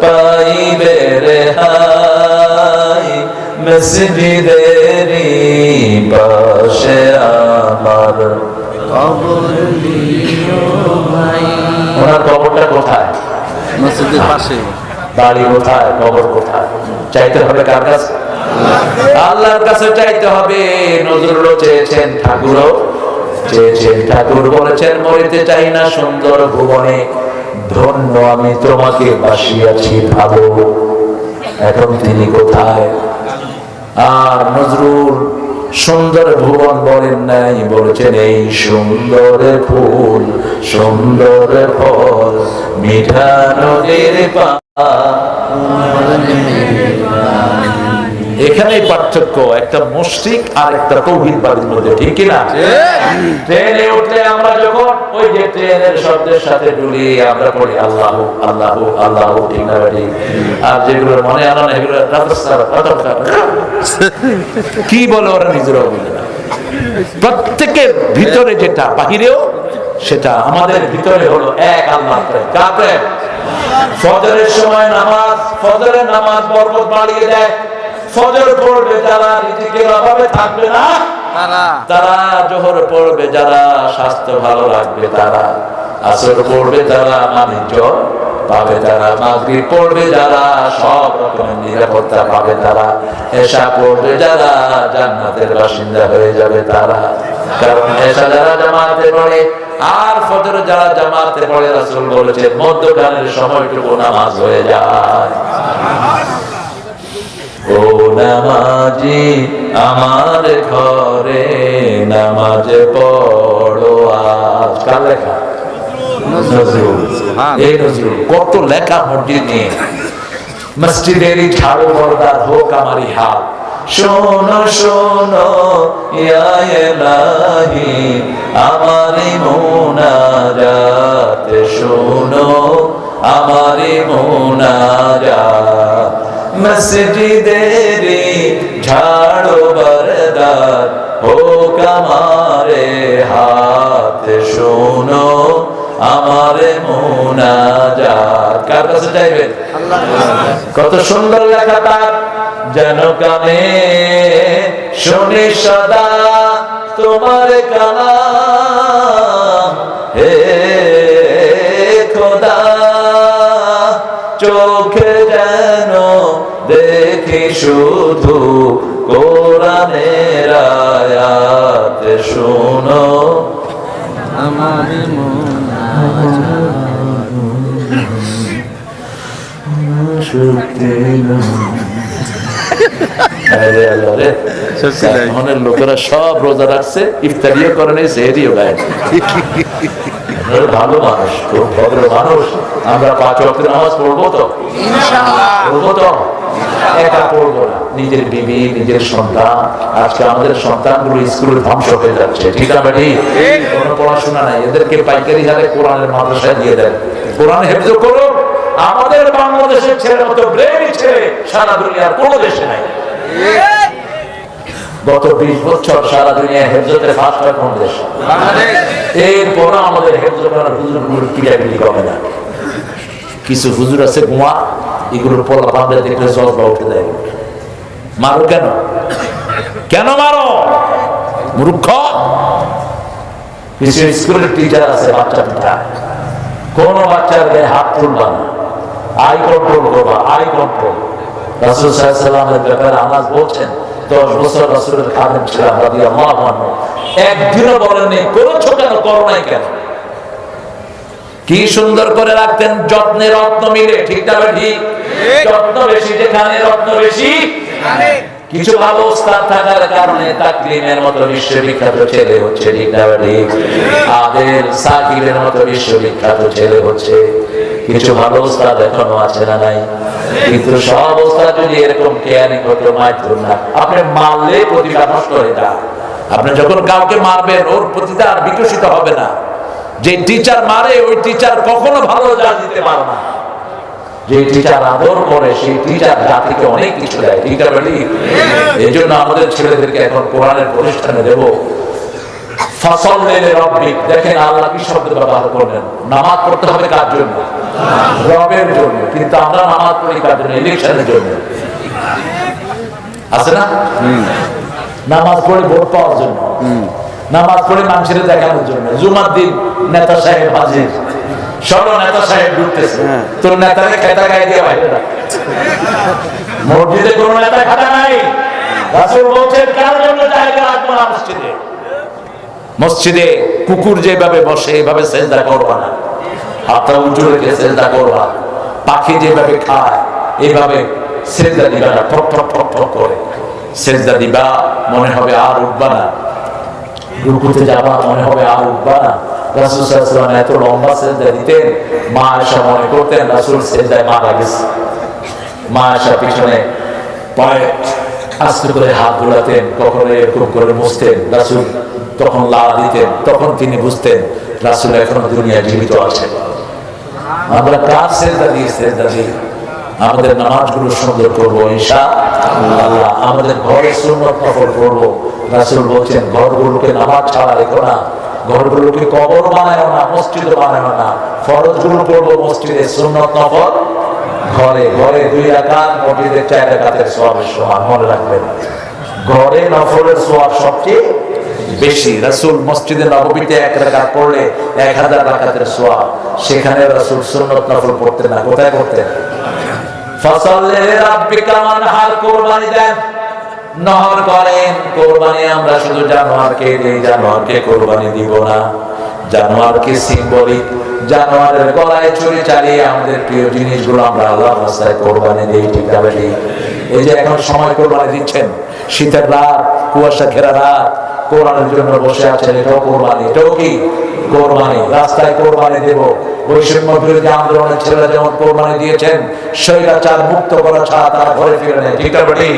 পাইবে রেহাই, মসজিদের পাশে আমার কবর দিও ভাই। ওনার কবরটা কোথায়? মসজিদের পাশে। বাড়ি কোথায়? কবর কোথায়? চাইতে হবে কার কাছে? আল্লাহর কাছে চাইতে হবে। নজরুলও চেয়েছেন, ঠাকুরও চেয়েছেন। ঠাকুর বলেছেন, মরিতে চাই না সুন্দর ভুবনে, ধন্য আমি তোমাকে বাসিয়াছি ভালো। এখন তিনি কোথায়? আর নজরুল সুন্দর ভুবন বলেন নাই, বলেছেন এই সুন্দর ফুল, সুন্দর ফল, মিঠা নদীর পা। এখানে পার্থক্য একটা মুশরিক আর একটা তাওহীদবাদীর মধ্যে, ঠিক কি না? ট্রেনে উঠলে আমরা যখন ওই যে ট্রেনের শব্দের সাথে ডুলি আমরা পড়ি আল্লাহ আল্লাহ আল্লাহ, ঠিক না ভাই? আর যেগুলো মনে আনা না এগুলো কি বলে ওরা নিজেরাও বলে না। প্রত্যেকের ভিতরে যেটা বাহিরেও সেটা, আমাদের ভিতরে হলো এক আল্লাহ প্রেম। কার প্রেম? ফজরের সময় নামাজ, ফজরের নামাজ বরকত বাড়িয়ে দেয়। ফজর পড়বে যারা রিজিকের অভাবে থাকবে না তারা, জোহর পড়বে যারা স্বাস্থ্য ভালো রাখবে তারা, আসর পড়বে যারা বাণিজ্য পাবে তারা, মাগরিব পড়বে যারা সব রকমের নিরাপত্তা পাবে তারা, এশা পড়বে যারা জান্নাতের বাসিন্দা হয়ে যাবে তারা। কারণ এশা যারা জামাতে পড়ে আর ফজর যারা জামাতে পড়ে, রাসূল বলেছেন মধ্যখানের সময়টুকু নামাজ হয়ে যায়। ও নামাজি আমার ঘরে নামাজ পড়ো আজ। কার লেখা? নজরুল। এই নজরুল কত লেখা মসজিদ নিয়ে। মসজিদেরই ঝাড়ু বরদার হোক আমারই হাত, শোনো শোনো ইয়া ইলাহি আমারি মুনাজাত, শোনো আমারি মুনাজাত। মসজিদেরই ঝাড়ু বরদার হোক আমারে হাত, শোনো আমারে মুনাজাত। কার কাছে চাইবেন? কত সুন্দর লেখা তার, যেন কানে শুনি সদা তোমার কালাম, হে খোদা চোখে যেন দেখি শুধু কোরআনের আয়াত, শোনো আমার লোকেরা সব রোজা রাখছে, ইফতারিও করে নেই, সেহরিও গায়ে। ভালো মানুষ, খুব ভদ্র মানুষ। আমরা 5 ওয়াক্ত নামাজ পড়বো তো? পড়বো তো? একা পড়বো না, নিজের বিবি, নিজের সন্তান। আজকে আমাদের সন্তানগুলো স্কুলে ধ্বংস হয়ে যাচ্ছে, ঠিক আছে? কোনো পড়াশোনা নাই, এদেরকে পাইকারি হারে কোরআনের মাদ্রাসায় দিয়ে দেন, কোরআন হেফজ করো। আমাদের বাংলাদেশের ছেলের মতো ব্রেনি ছেলে সারা দুনিয়ার কোনো দেশে নাই। গত 20 বছর সারা দুনিয়া হেফজতে ফার্স্ট হয় কোন দেশ? বাংলাদেশ। এরপর আমাদের হেফজ করার হুজুরগুলোর ক্রিয়াবিলি কমে না। কিছু হুজুর আছে গোয়া, এগুলোর পলা বাংলা দেখলে জজবা উঠে দেয়। মারো কেন? কেন মারো মূর্খ? কিছু স্কুলের টিচার আছে বাচ্চা পিঠা, কোন বাচ্চার গায়ে হাত তুলবা না, আই কন্ট্রোল করবা, আই কন্ট্রোল। রাসূল সাল্লাল্লাহু আলাইহি ওয়াসাল্লামের ব্যাপারে আনাস বলছেন 10 বছর রাসূলের খাদেম ছিলাম রাদিয়াল্লাহু আনহু, একদিনও বলেননি করেছো কেন, করো নাই কেন। কি সুন্দর করে রাখতেন, যত্নে রত্ন মিলে, ঠিক না? ঠিক। যত্ন বেশি যেখানে রত্ন বেশি। কিছু ভালো ওস্তাদ থাকার কারণে তাকলিমের মতো বিশ্ববিখ্যাত ছেলে হচ্ছে, ঠিক না? ঠিক। আদের সাকিবের মতো বিশ্ববিখ্যাত ছেলে হচ্ছে। কিছু ভালো ওস্তাদ এখনো আছে না নাই? কিন্তু সব ওস্তাদ যদি এরকম কেয়ারিং হতো, মারতো না। আপনি মারলে প্রতিভা নষ্ট হয়ে যায়। আপনি যখন কাউকে মারবেন, ওর প্রতিভা আর বিকশিত হবে না। যে টিচার মারে, ওই টিচার কখনো ভালো রেজাল্ট দিতে পারে না। যে টিচার আদর করে, সেই টিচার জাতিকে অনেক কিছু দেয়, ঠিক আছে? এই জন্য আমাদের ছেলেদেরকে এখন কোরআনের প্রতিষ্ঠানে দেব। ফাসাল্লি রাব্বিক, দেখেন আল্লাহ কি শব্দ ব্যবহার করলেন। নামাজ পড়তে হবে কার জন্য? রবের জন্য। কিন্তু আমরা নামাজ পড়ি কার জন্য? ইলেকশনের জন্য, আছে না? নামাজ পড়ে ভোট পাওয়ার জন্য, নামাজ পড়ে মানুষের দেখানোর জন্য। জুমার দিন নেতা সাহেব হাজির, সরো নেতা সাহেব ঢুকতেছে, তোর নেতাকে খেতা গায়ে দিয়ে বাইরে রাখ। মসজিদে কোন নেতা খাতা নাই। রাসূল বলছেন কার জন্য জায়গা রাখবো না মসজিদে? মসজিদে কুকুর যেভাবে বসে এভাবে সেজদা করবা না, হাতটা উঁচু রেখে সেজদা করবা। পাখি যেভাবে খায় এইভাবে সেজদা দিবা না, ঠক ঠক ঠক ঠক করে সেজদা দিবা। মনে হবে আর উঠবা না, রুকুতে যাবা, মনে হবে আর উঠবা না। রাসূল সাল্লাল্লাহু আলাইহি ওয়াসাল্লাম এত লম্বা সেজদা দিতেন, মা আয়েশা মনে করতেন রাসূল সেজদায় মারা গেছে। মা আয়েশা পিছনে পায়ে আস্তে করে হাত বুলাতেন, কখনো এরকম করে বসতেন। রাসূল তখন লাড়া দিতেন, তখন তিনি বুঝতেন রাসূল এখনো দুনিয়ায় জীবিত আছেন। আমরা কার সেজদা দিয়ে সেজদা দিই? আমাদের নামাজগুলো সুন্দর করবো ইনশাআল্লাহ। আমাদের ঘরে সুন্নত নফল করবো। রাসূল বলছেন ঘরগুলোকে নামাজ ছাড়া রেখো না, ঘরগুলোকে কবর বানায় না, মসজিদ বানায় না। ফরজগুলো করবো মসজিদে, সুন্নত নফল ঘরে। ঘরে 2 রাকাত, মসজিদে 4 রাকাতের সওয়াবের সমান। মনে রাখবেন, ঘরে নফলের সওয়াব সবচেয়ে বেশি। রাসূল মসজিদে নববীতে 1 রাকাত পড়লে 1000 রাকাতের সওয়াব। সেখানে রাসূল সুন্নত নফল পড়তেন না, কোথায় পড়তেন? ফাসাল্লি রাব্বিকা ওয়ানহার, কুরবানি দেন, নহর করেন। কুরবানি আমরা শুধু জানোয়ারকে দেই, জানোয়ারকে কুরবানি দিব না। জানোয়ারকে সিম্বলিক, জানোয়ারের গলায় ছুরি চালিয়ে আমাদের প্রিয় জিনিসগুলো আমরা আল্লাহর রাস্তায় কুরবানি দেই, ঠিক আছে? এই যে এখন সময় কোরবানি দিচ্ছেন, শীতের রাত, কুয়াশা ঘেরা রাত, কোরআনের জন্য বসে আছেন, এটাও কোরবানি। এটাও কি কোরবানি? রাস্তায় কোরবানি দেব। বৈষম্য বিরোধী আন্দোলনের ছেলেরা যেমন কোরবানি দিয়েছেন, স্বৈরাচার মুক্ত করা ছাড়া তারা ঘরে ফিরে নেয়। ঠিক আছে?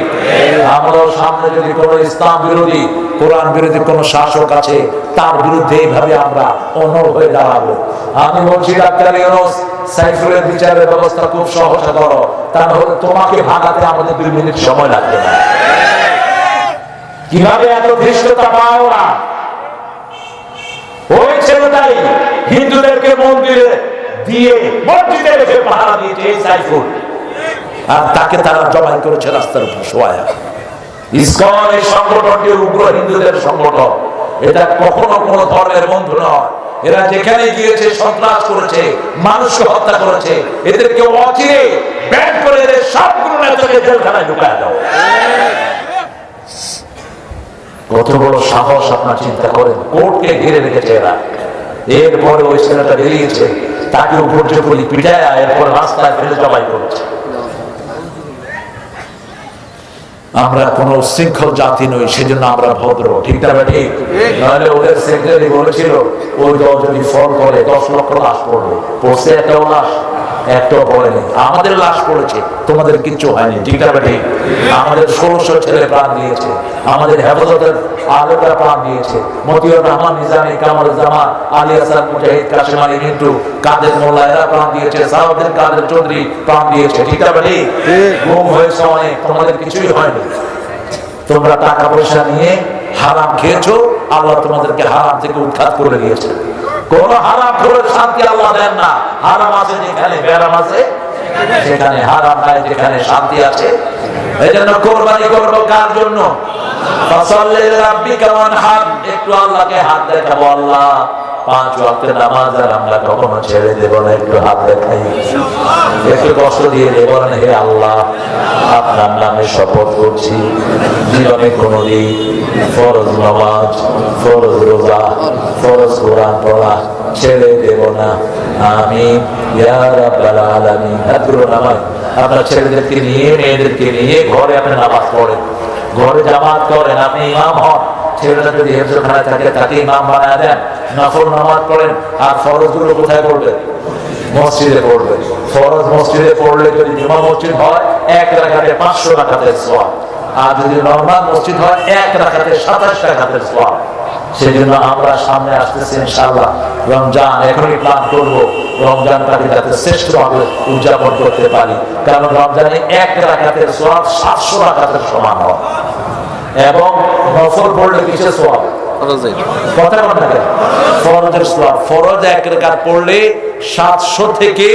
আমরাও সামনে যদি কোনো ইসলাম বিরোধী, কোরআন বিরোধী কোনো শাসক আছে, তার বিরুদ্ধে এইভাবে আমরা অনড় হয়ে দাঁড়াবো। আমি বলছি ডাক্তার ইউনূস, সাইফুলের বিচারের ব্যবস্থা খুব সহজ করো, তাহলে তোমাকে ভাগাতে আমাদের 2 মিনিট সময় লাগবে না। কিভাবে এত ধৃষ্টতা পায় ওরা? ওই ছেলেটাই হিন্দুদেরকে মন্দিরে দিয়ে মসজিদে রেখে পাহারা দিয়েছে এই সাইফুল, আর তাকে তারা জবাই করেছে রাস্তার উপর শোয়া। ইসকন এই সংগঠনটি উগ্র হিন্দুদের সংগঠন। এটা কখনো কোনো ধর্মের বন্ধু নয়। এরা যেখানে গিয়েছে সন্ত্রাস করেছে, মানুষকে হত্যা করেছে। এদেরকে অচিরে ব্যান করে এদের সবগুলো নেতাকে জেলখানায় ঢুকায় দাও। কত বড় সাহস আপনার চিন্তা করেন। কোর্টকে ঘিরে রেখেছে এরা। এরপরে ওই ছেলেটা বেরিয়েছে, তাকে উপর চোখলি পিটায় এরপর রাস্তায় ফেলে জবাই করেছে। আমরা কোন শৃঙ্খল জাতি নই, সেজন্য আমরা ভদ্র। ঠিক না ঠিক? নাহলে ওদের সেক্রেটারি বলেছিল ওই দল যদি ফল করে 10 লক্ষ লাশ পড়বে। পড়ছে একটাও লাশ? একটাও পড়েনি। আমাদের লাশ পড়েছে, তোমাদের কিচ্ছু হয়নি। ঠিক না ঠিক? আমাদের 1600 ছেলে প্রাণ দিয়েছে, আমাদের হেফাজতের আলোকরা প্রাণ দিয়েছে, মতিউর রহমান নিজামী, কামরুজ্জামান, আলী হাসান মুজাহিদ, কাশিম আলী মিন্টু, কাদের মোল্লা এরা প্রাণ দিয়েছে, সালাউদ্দিন কাদের চৌধুরী প্রাণ দিয়েছে। ঠিক না ঠিক? গুম হয়েছে অনেক, তোমাদের কিছুই হয়নি। তোমরা টাকা পয়সা নিয়ে হারাম খেয়েছো, আল্লাহ তোমাদেরকে হারাম থেকে উৎখাত করে দিয়েছে। কোন হারাম করে শান্তি আল্লাহ দেন না। হারাম আছে যেখানে, বেরাম আছে সেখানে, হারাম নাই যেখানে শান্তি আছে। এই জন্য কোরবানি করবো কার জন্য? ফাসাল্লি লিরাব্বিকা ওয়ানহার। একটু আল্লাহকে হাত দেখাবো। আল্লাহ 5 ওয়াক্তের নামাজ আর আমরা কখনো ছেড়ে দেব না। একটু হাত দেখাই, একটু কষ্ট দিয়ে দেব না। হে আল্লাহ, আপনার নামে শপথ করছি, জীবনে কোনোদিন ফরজ নামাজ, ফরজ রোজা, ফরজ কোরআন পড়া ছেড়ে দেব না। আমিন ইয়া রাব্বাল আলামিন। হাতগুলো নামাজ আপনার ছেলেদেরকে নিয়ে, মেয়েদেরকে নিয়ে ঘরে আপনি নামাজ পড়েন, ঘরে জামাত করেন, আপনি ইমাম হন। ছেলেরা যদি হেফজখানায় থাকে তাকে ইমাম বানায় দেন, নফল নামাজ পড়েন। আর ফরজ গুলো কোথায় পড়বেন? মসজিদে পড়বেন। ফরজ মসজিদে পড়লে যদি জুমা মসজিদ হয় 1 রাকাতে 500 রাকাতের সওয়াব, আর যদি নরমাল মসজিদ হয় 1 রাকাতে 27 রাকাতের সওয়াব। সেজন্য আমরা সামনে আসতেছি ইনশাআল্লাহ রমজান, এখনই প্ল্যান করব রমজানটাকে যাতে শ্রেষ্ঠভাবে উদযাপন করতে পারি। কারণ রমজানে 1 রাকাতের সওয়াব 700 রাকাতের সমান হয়। এবং নফল পড়লে কিসের সওয়াব? কথা বলেন না, ফরজের সওয়াব। ফরজ 1 রাকাত পড়লে 700 থেকে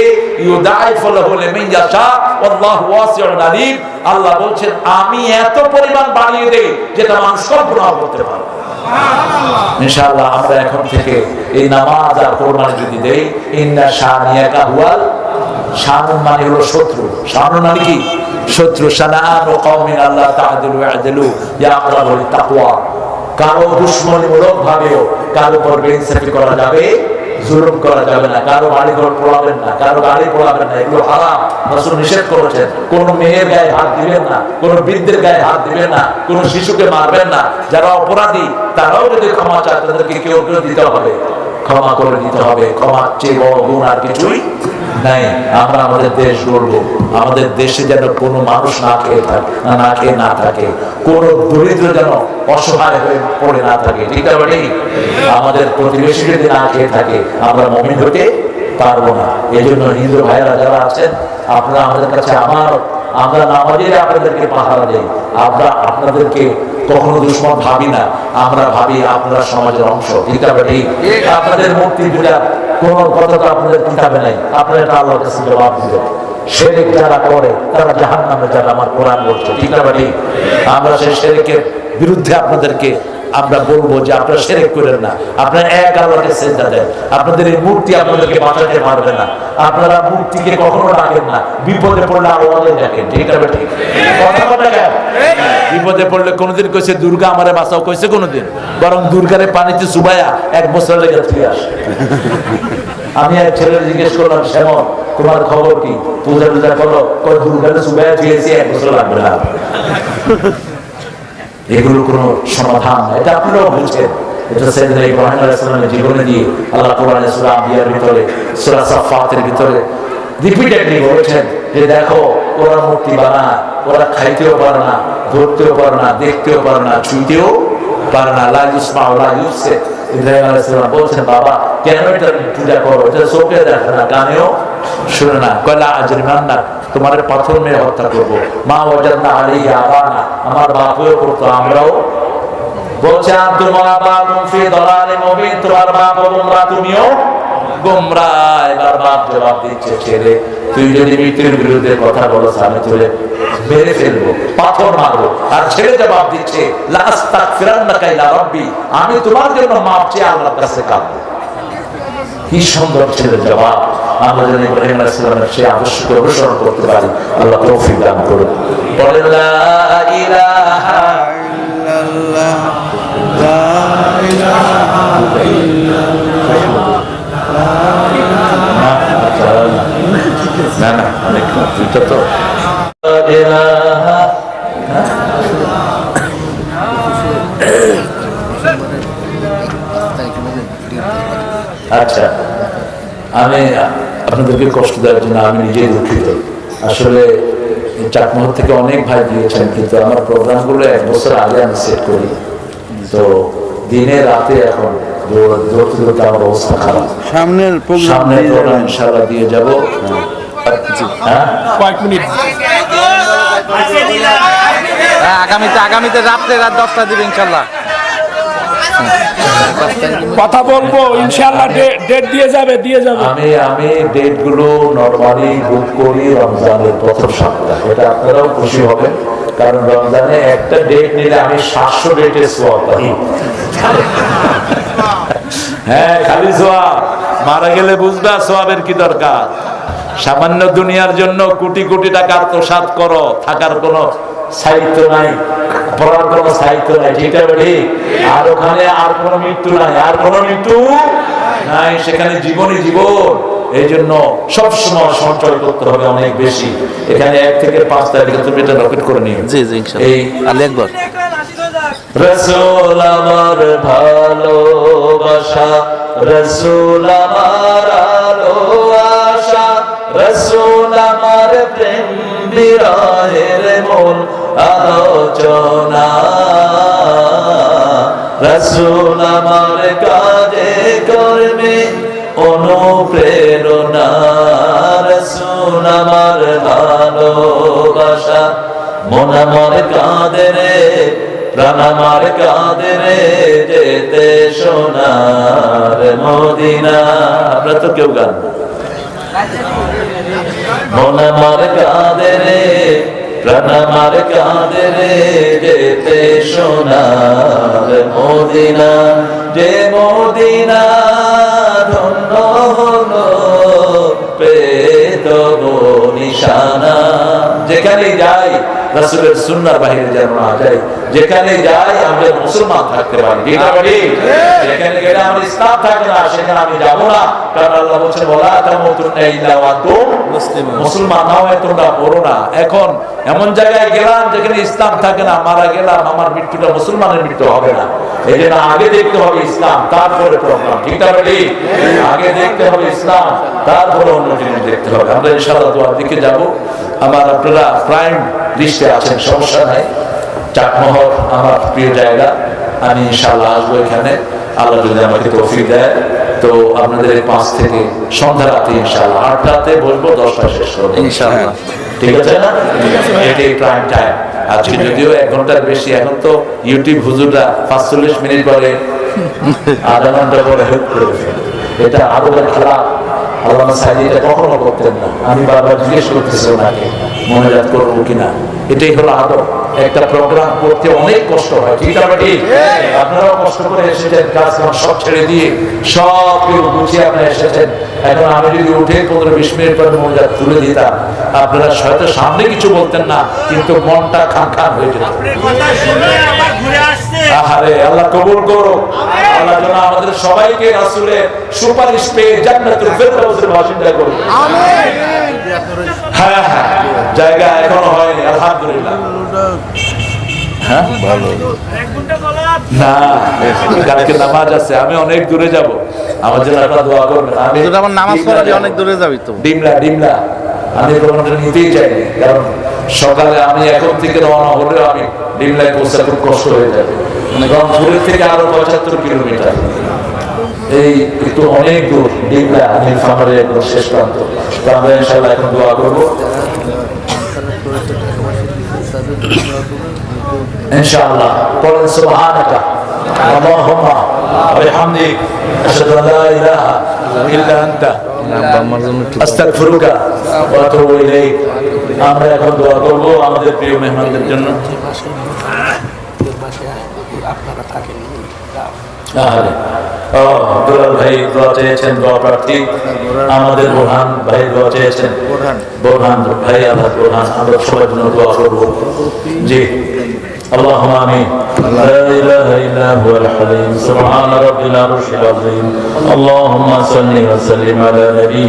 ইউদাইফু লাহু লিমান ইয়াশা আল্লাহু ওয়াসিউন আলিম। আল্লাহ বলছেন আমি এত পরিমাণ বাড়িয়ে দেই যেটা মানুষ কল্পনা করতে পারে। ইনশাআল্লাহ আমরা এখন থেকে এই নামাজ আর কোরবানি যদি দেই, ইন্না শানিয়াকা হুয়াল, শানুন মানে হলো শত্রু, শানুন মানে কি? শত্রু। শানাআনু কওমিন আল্লাহ তা'দিলু ই'দিলু ইয়া আকরাবু লিত-তাকওয়া। কারো দুশমনীমূলক ভাবেও কারো উপর বেইনসাফি করা যাবে, জুলুম করা যাবে না। কারো বাড়ি ঘর পোড়াবেন না, কারো গাড়ি পোড়াবেন না, এগুলো হারাম। রাসূল নিষেধ করেছেন। কোন মেয়ের গায়ে হাত দিবেন না, কোন বৃদ্ধের গায়ে হাত দিবেন না, কোন শিশুকে মারবেন না। যারা অপরাধী তারাও যদি ক্ষমা চায় তাদেরকে কেউ কেউ দিতে হবে, ক্ষমা করে দিতে হবে। ক্ষমার চেয়ে বড় গুণ আর কিছুই নাই। আমরা আমাদের দেশ গড়বো, আমাদের দেশে যেন কোনো মানুষ না খেয়ে থাকে, না খেয়ে না থাকে, কোন দরিদ্র যেন অসহায় হয়ে পড়ে না থাকে। ঠিক আছে? আমাদের প্রতিবেশী যদি না খেয়ে থাকে আমরা মুমিন হতে পারবো না। এই জন্য হিন্দু ভাইয়েরা যারা আছেন, আপনারা আমাদের কাছে আমরা নামাজের আপনাদেরকে পাহারা দেই। আমরা আপনাদেরকে কখনো দুশ্মন ভাবি না, আমরা ভাবি আপনারা সমাজের অংশ। ঠিক আছে? আপনাদের মূর্তি পূজার কোন কথা তো আপনাদের কিতাবে নাই, আপনারা এটা আল্লাহর কাছে জবাব দিবেন। শিরক যারা করে তারা জাহান্নামে যাবে, আমার কোরআন বলছে। ঠিক আছে? আমরা সেই শিরকের বিরুদ্ধে আপনাদেরকে আমরা বলবো যে আপনারা শিরক করেন না, আপনারা এক আল্লাহকে সিজদা দেন। আপনাদের এই মূর্তি আপনাদেরকে বাঁচাতে পারবে না। আপনারা মূর্তিকে কখনো ডাকেন না, বিপদে পড়লে আল্লাহকে ডাকেন। ঠিক আছে? ঠিক কথা বলে কেন? বিপদে পড়লে কোনোদিন কইছে দুর্গা আমারে বাঁচাও, কইছে কোনোদিন? বরং দুর্গারে পানিতে চুবাইয়া 1 বছর লেগে ফিরে আসে। আমি এক ছেলে জিজ্ঞেস করলাম, শ্যামল তোমার খবর কি, পূজা টুজা করো, দুর্গাতে সুবাই দিয়েছি, 1 বছর লাগবে না। এগুলোর কোনো সমাধান, এটা আপনারাও বুঝছেন। এটা সাইয়েদনা ইব্রাহিম আলাইহিস সালামের জীবনে দিয়ে আল্লাহ কোরআনে সূরা আম্বিয়ার ভিতরে, সূরা সাফফাতের ভিতরে রিপিটেডলি বলেছেন যে দেখো ওরা মূর্তি বানায়, ওরা খাইতেও পারে না, ধরতেও পারে না, দেখতেও পারে না, ছুঁতেও পারে না। লা ইউসমাউ লা ইউবসির। ইব্রাহিম আলাইহিস সালাম বলছেন বাবা কেন এটা পূজা করো, এটা চোখে দেখে না, কানেও শুনে না। কয়লা আজরিমান্না, তোমার পাথর মেরে হত্যা করবো। মা ওয়াজাদনা আলাইহি আবানা, আমার বাপও করতো, আমরাও। বলছে তোমার বাপ ফি দালালিন মুবিন, তোমার বাপ গোমরা, তুমিও গোমরা। এবার বাপ জবাব দিচ্ছে ছেলে তুই যদি মৃত্যুর বিরুদ্ধে কথা বলো আমি তুলে মেরে ফেলবো, পাথর মারবো। আর ছেলে জবাব দিচ্ছে লা আস্তাগফিরান্নাকা ইলা রাব্বি, আমি তোমার জন্য মাপ চেয়ে আল্লাহর কাছে কাঁদবো। কি সুন্দর ছেলের জবাব। আমরা যেন ইব্রাহিম আলাইহিস সালামের সেই আদর্শকে অনুসরণ করতে পারি, আল্লাহ তৌফিক দান করুন। বলেন লা ইলাহা ইল্লাল্লাহ, লা ইলাহা ইল্লাল্লাহ। না না অনেক এটা তো আচ্ছা, আমি আপনাদেরকে কষ্ট দেওয়ার জন্য আমি নিজেই দুঃখিত। আসলে চাকমোহর থেকে অনেক ভাই দিয়েছেন, কিন্তু আমার প্রোগ্রামগুলো 1 বছর আগে আমি সেট করি, তো দিনে রাতে এখন দৌড়তে দৌড়তে আমার অবস্থা খারাপ। সামনের প্রোগ্রাম ইনশাআল্লাহ দিয়ে যাবো। আগামীতে রাত্রে রাত 10টা দিবে ইনশাআল্লাহ। কথা বলবো ইনশাআল্লাহ, ডেট দিয়ে যাবে। আমি ডেটগুলো নরমালি বুক করি রমজানের প্রথম সপ্তাহ। এটা আপনারাও খুশি হবেন, কারণ রমজানে একটা ডেট নিলে আমি 700 ডেটের সোয়াব পাই। হ্যাঁ, খালি সোয়াব, মারা গেলে বুঝবা সোয়াবের কি দরকার। সামান্য দুনিয়ার জন্য কোটি কোটি টাকা আত্মসাৎ করো, থাকার কোনো সাহিত্য নাই, পড়ার কোনো সাহিত্য নাই, ঠিক আছে? আর ওখানে আর কোনো মৃত্যু নাই, আর কোনো মৃত্যু নাই, সেখানে জীবনই জীবন। এই জন্য সবসময় সঞ্চয় করতে হবে অনেক বেশি। এখানে 1 থেকে 5 তারিখে তুমি এটা রকেট করে নিও। জি জি ইনশাআল্লাহ। এই আলেকবার রাসূল আমার ভালোবাসা, রাসূল আমার আলো আশা, রাসূল আমার প্রেম বিরহের মূল আলোচনা, রাসূল আমার কাজে কর্মে অনুপ্রেরণা, রাসূল আমার ভালোবাসা, মন আমার কাঁদে রে, প্রাণ আমার কাঁদে রে, যেতে সোনার মদিনা। আপনারা তো কেউ গান না। মন আমার কাঁদে রে, প্রাণ আমার কাঁদে রে, যেতে সোনার মদিনা, যে মদিনা ধন্য হলো পেত নিশানা। যেখানে যাই রাসূলের সুন্নাহর বাইরে যেন না যাই, যেখানে যাই আমরা মুসলমান থাকতে পারি, ঠিক না? যেখানে গেলে আমার ইসলাম থাকে না সেখানে আমি যাব না, কারণ আল্লাহ বলেছেন ওয়ালা তামুতুন্না ইল্লা ওয়া আনতুম মুসলিমুন, মুসলমান না হয়ে তোমরা মরো না। এখন এমন জায়গায় গেলাম যেখানে ইসলাম থাকে না, মারা গেলাম, আমার মৃত্যুটা মুসলমানের মৃত্যু হবে না। এই জন্য আগে দেখতে হবে ইসলাম, তারপরে প্রোগ্রাম, ঠিক না? আগে দেখতে হবে ইসলাম, তারপরে অন্য জিনিস দেখতে হবে। আমরা ইনশাআল্লাহ দোয়ার দিকে যাব। আমার আপনারা প্রাইম লিস্টে আছেন, সমস্যা নাই। চাকমোহর আমার প্রিয় জায়গা, আমি ইনশাআল্লাহ আসবো এখানে, আল্লাহ যদি আমাকে তৌফিক দেয়। তো আপনাদের 5 থেকে সন্ধ্যা রাতে ইনশাআল্লাহ 8টাতে বসবো, 10টা শেষ করবো ইনশাআল্লাহ, ঠিক আছে না? এটাই প্রাইম টাইম। আজকে যদিও 1 ঘন্টার বেশি, এখন তো ইউটিউব হুজুররা 45 মিনিট পরে, আধা ঘন্টা পরে হেল্প করে ফেলে। এটা আদবের খেলা। আল্লামা সাইদি এটা কখনো করতেন না। আমি বারবার জিজ্ঞেস করতেছি ওনাকে মনোজাত করবো কিনা, এটাই হলো আদব। একটা প্রোগ্রাম করতে অনেক কষ্ট হয়, ঠিক আছে? ঠিক, আপনারাও কষ্ট করে এসেছেন, কাজ কাম সব ছেড়ে দিয়ে সব কিছু গুছিয়ে আপনারা এসেছেন। এখন আমি যদি উঠে 15-20 মিনিট পরে মোজাত তুলে দিতাম, আপনারা হয়তো সামনে কিছু বলতেন না, কিন্তু মনটা খান খান হয়ে যেত। আহারে, আল্লাহ কবুল করো। আল্লাহ যেন আমাদের সবাইকে রাসূলের সুপারিশ পেয়ে জান্নাতুল ফেরদাউসের বাসিন্দা করুন। আমিন। হ্যাঁ হ্যাঁ, জায়গা এখনো হয়নি, আলহামদুলিল্লাহ। হ্যাঁ ভালো না, কালকে নামাজ আছে, আমি অনেক দূরে যাব, আমার জন্য আপনারা দোয়া করবেন। আমি আমার নামাজ পড়ালে অনেক দূরে যাবি তো। ডিমলা আমি কোনটা নিতেই চাইনি, কারণ সকালে আমি এখন থেকে রওনা হলেও আমি ডিমলায় পৌঁছাতে খুব কষ্ট হয়ে যাবে, রংপুরের থেকে আরো 75 কিলোমিটার। এই একটু অনেক দূর ডিমলা, নীলফামারীর একদম শেষ প্রান্ত। তো আমরা ইনশাআল্লাহ এখন দোয়া করবো ইনশাআল্লাহ। পড়েন সুবহানাকা আল্লাহুম্মা ওয়া বিহামদিক আশহাদু আল্লা ইলাহা ইল্লা আনতা আস্তাগফিরুকা ওয়া আতুবু ইলাইক। আমরা এখন দোয়া করব আমাদের প্রিয় মেহমানদের জন্য। দুলাল ভাই দোয়া চেয়েছেন, দোয়া প্রার্থী আমাদের বোরহান ভাই দোয়া চেয়েছেন। বোরহান ভাই, আল্লাহ বোরহান, আমরা সবার জন্য দোয়া করবো। জি, اللهم آمين. لا إله إلا هو الحليم سبحان رب العرش العظيم. اللهم صل وسلم على نبي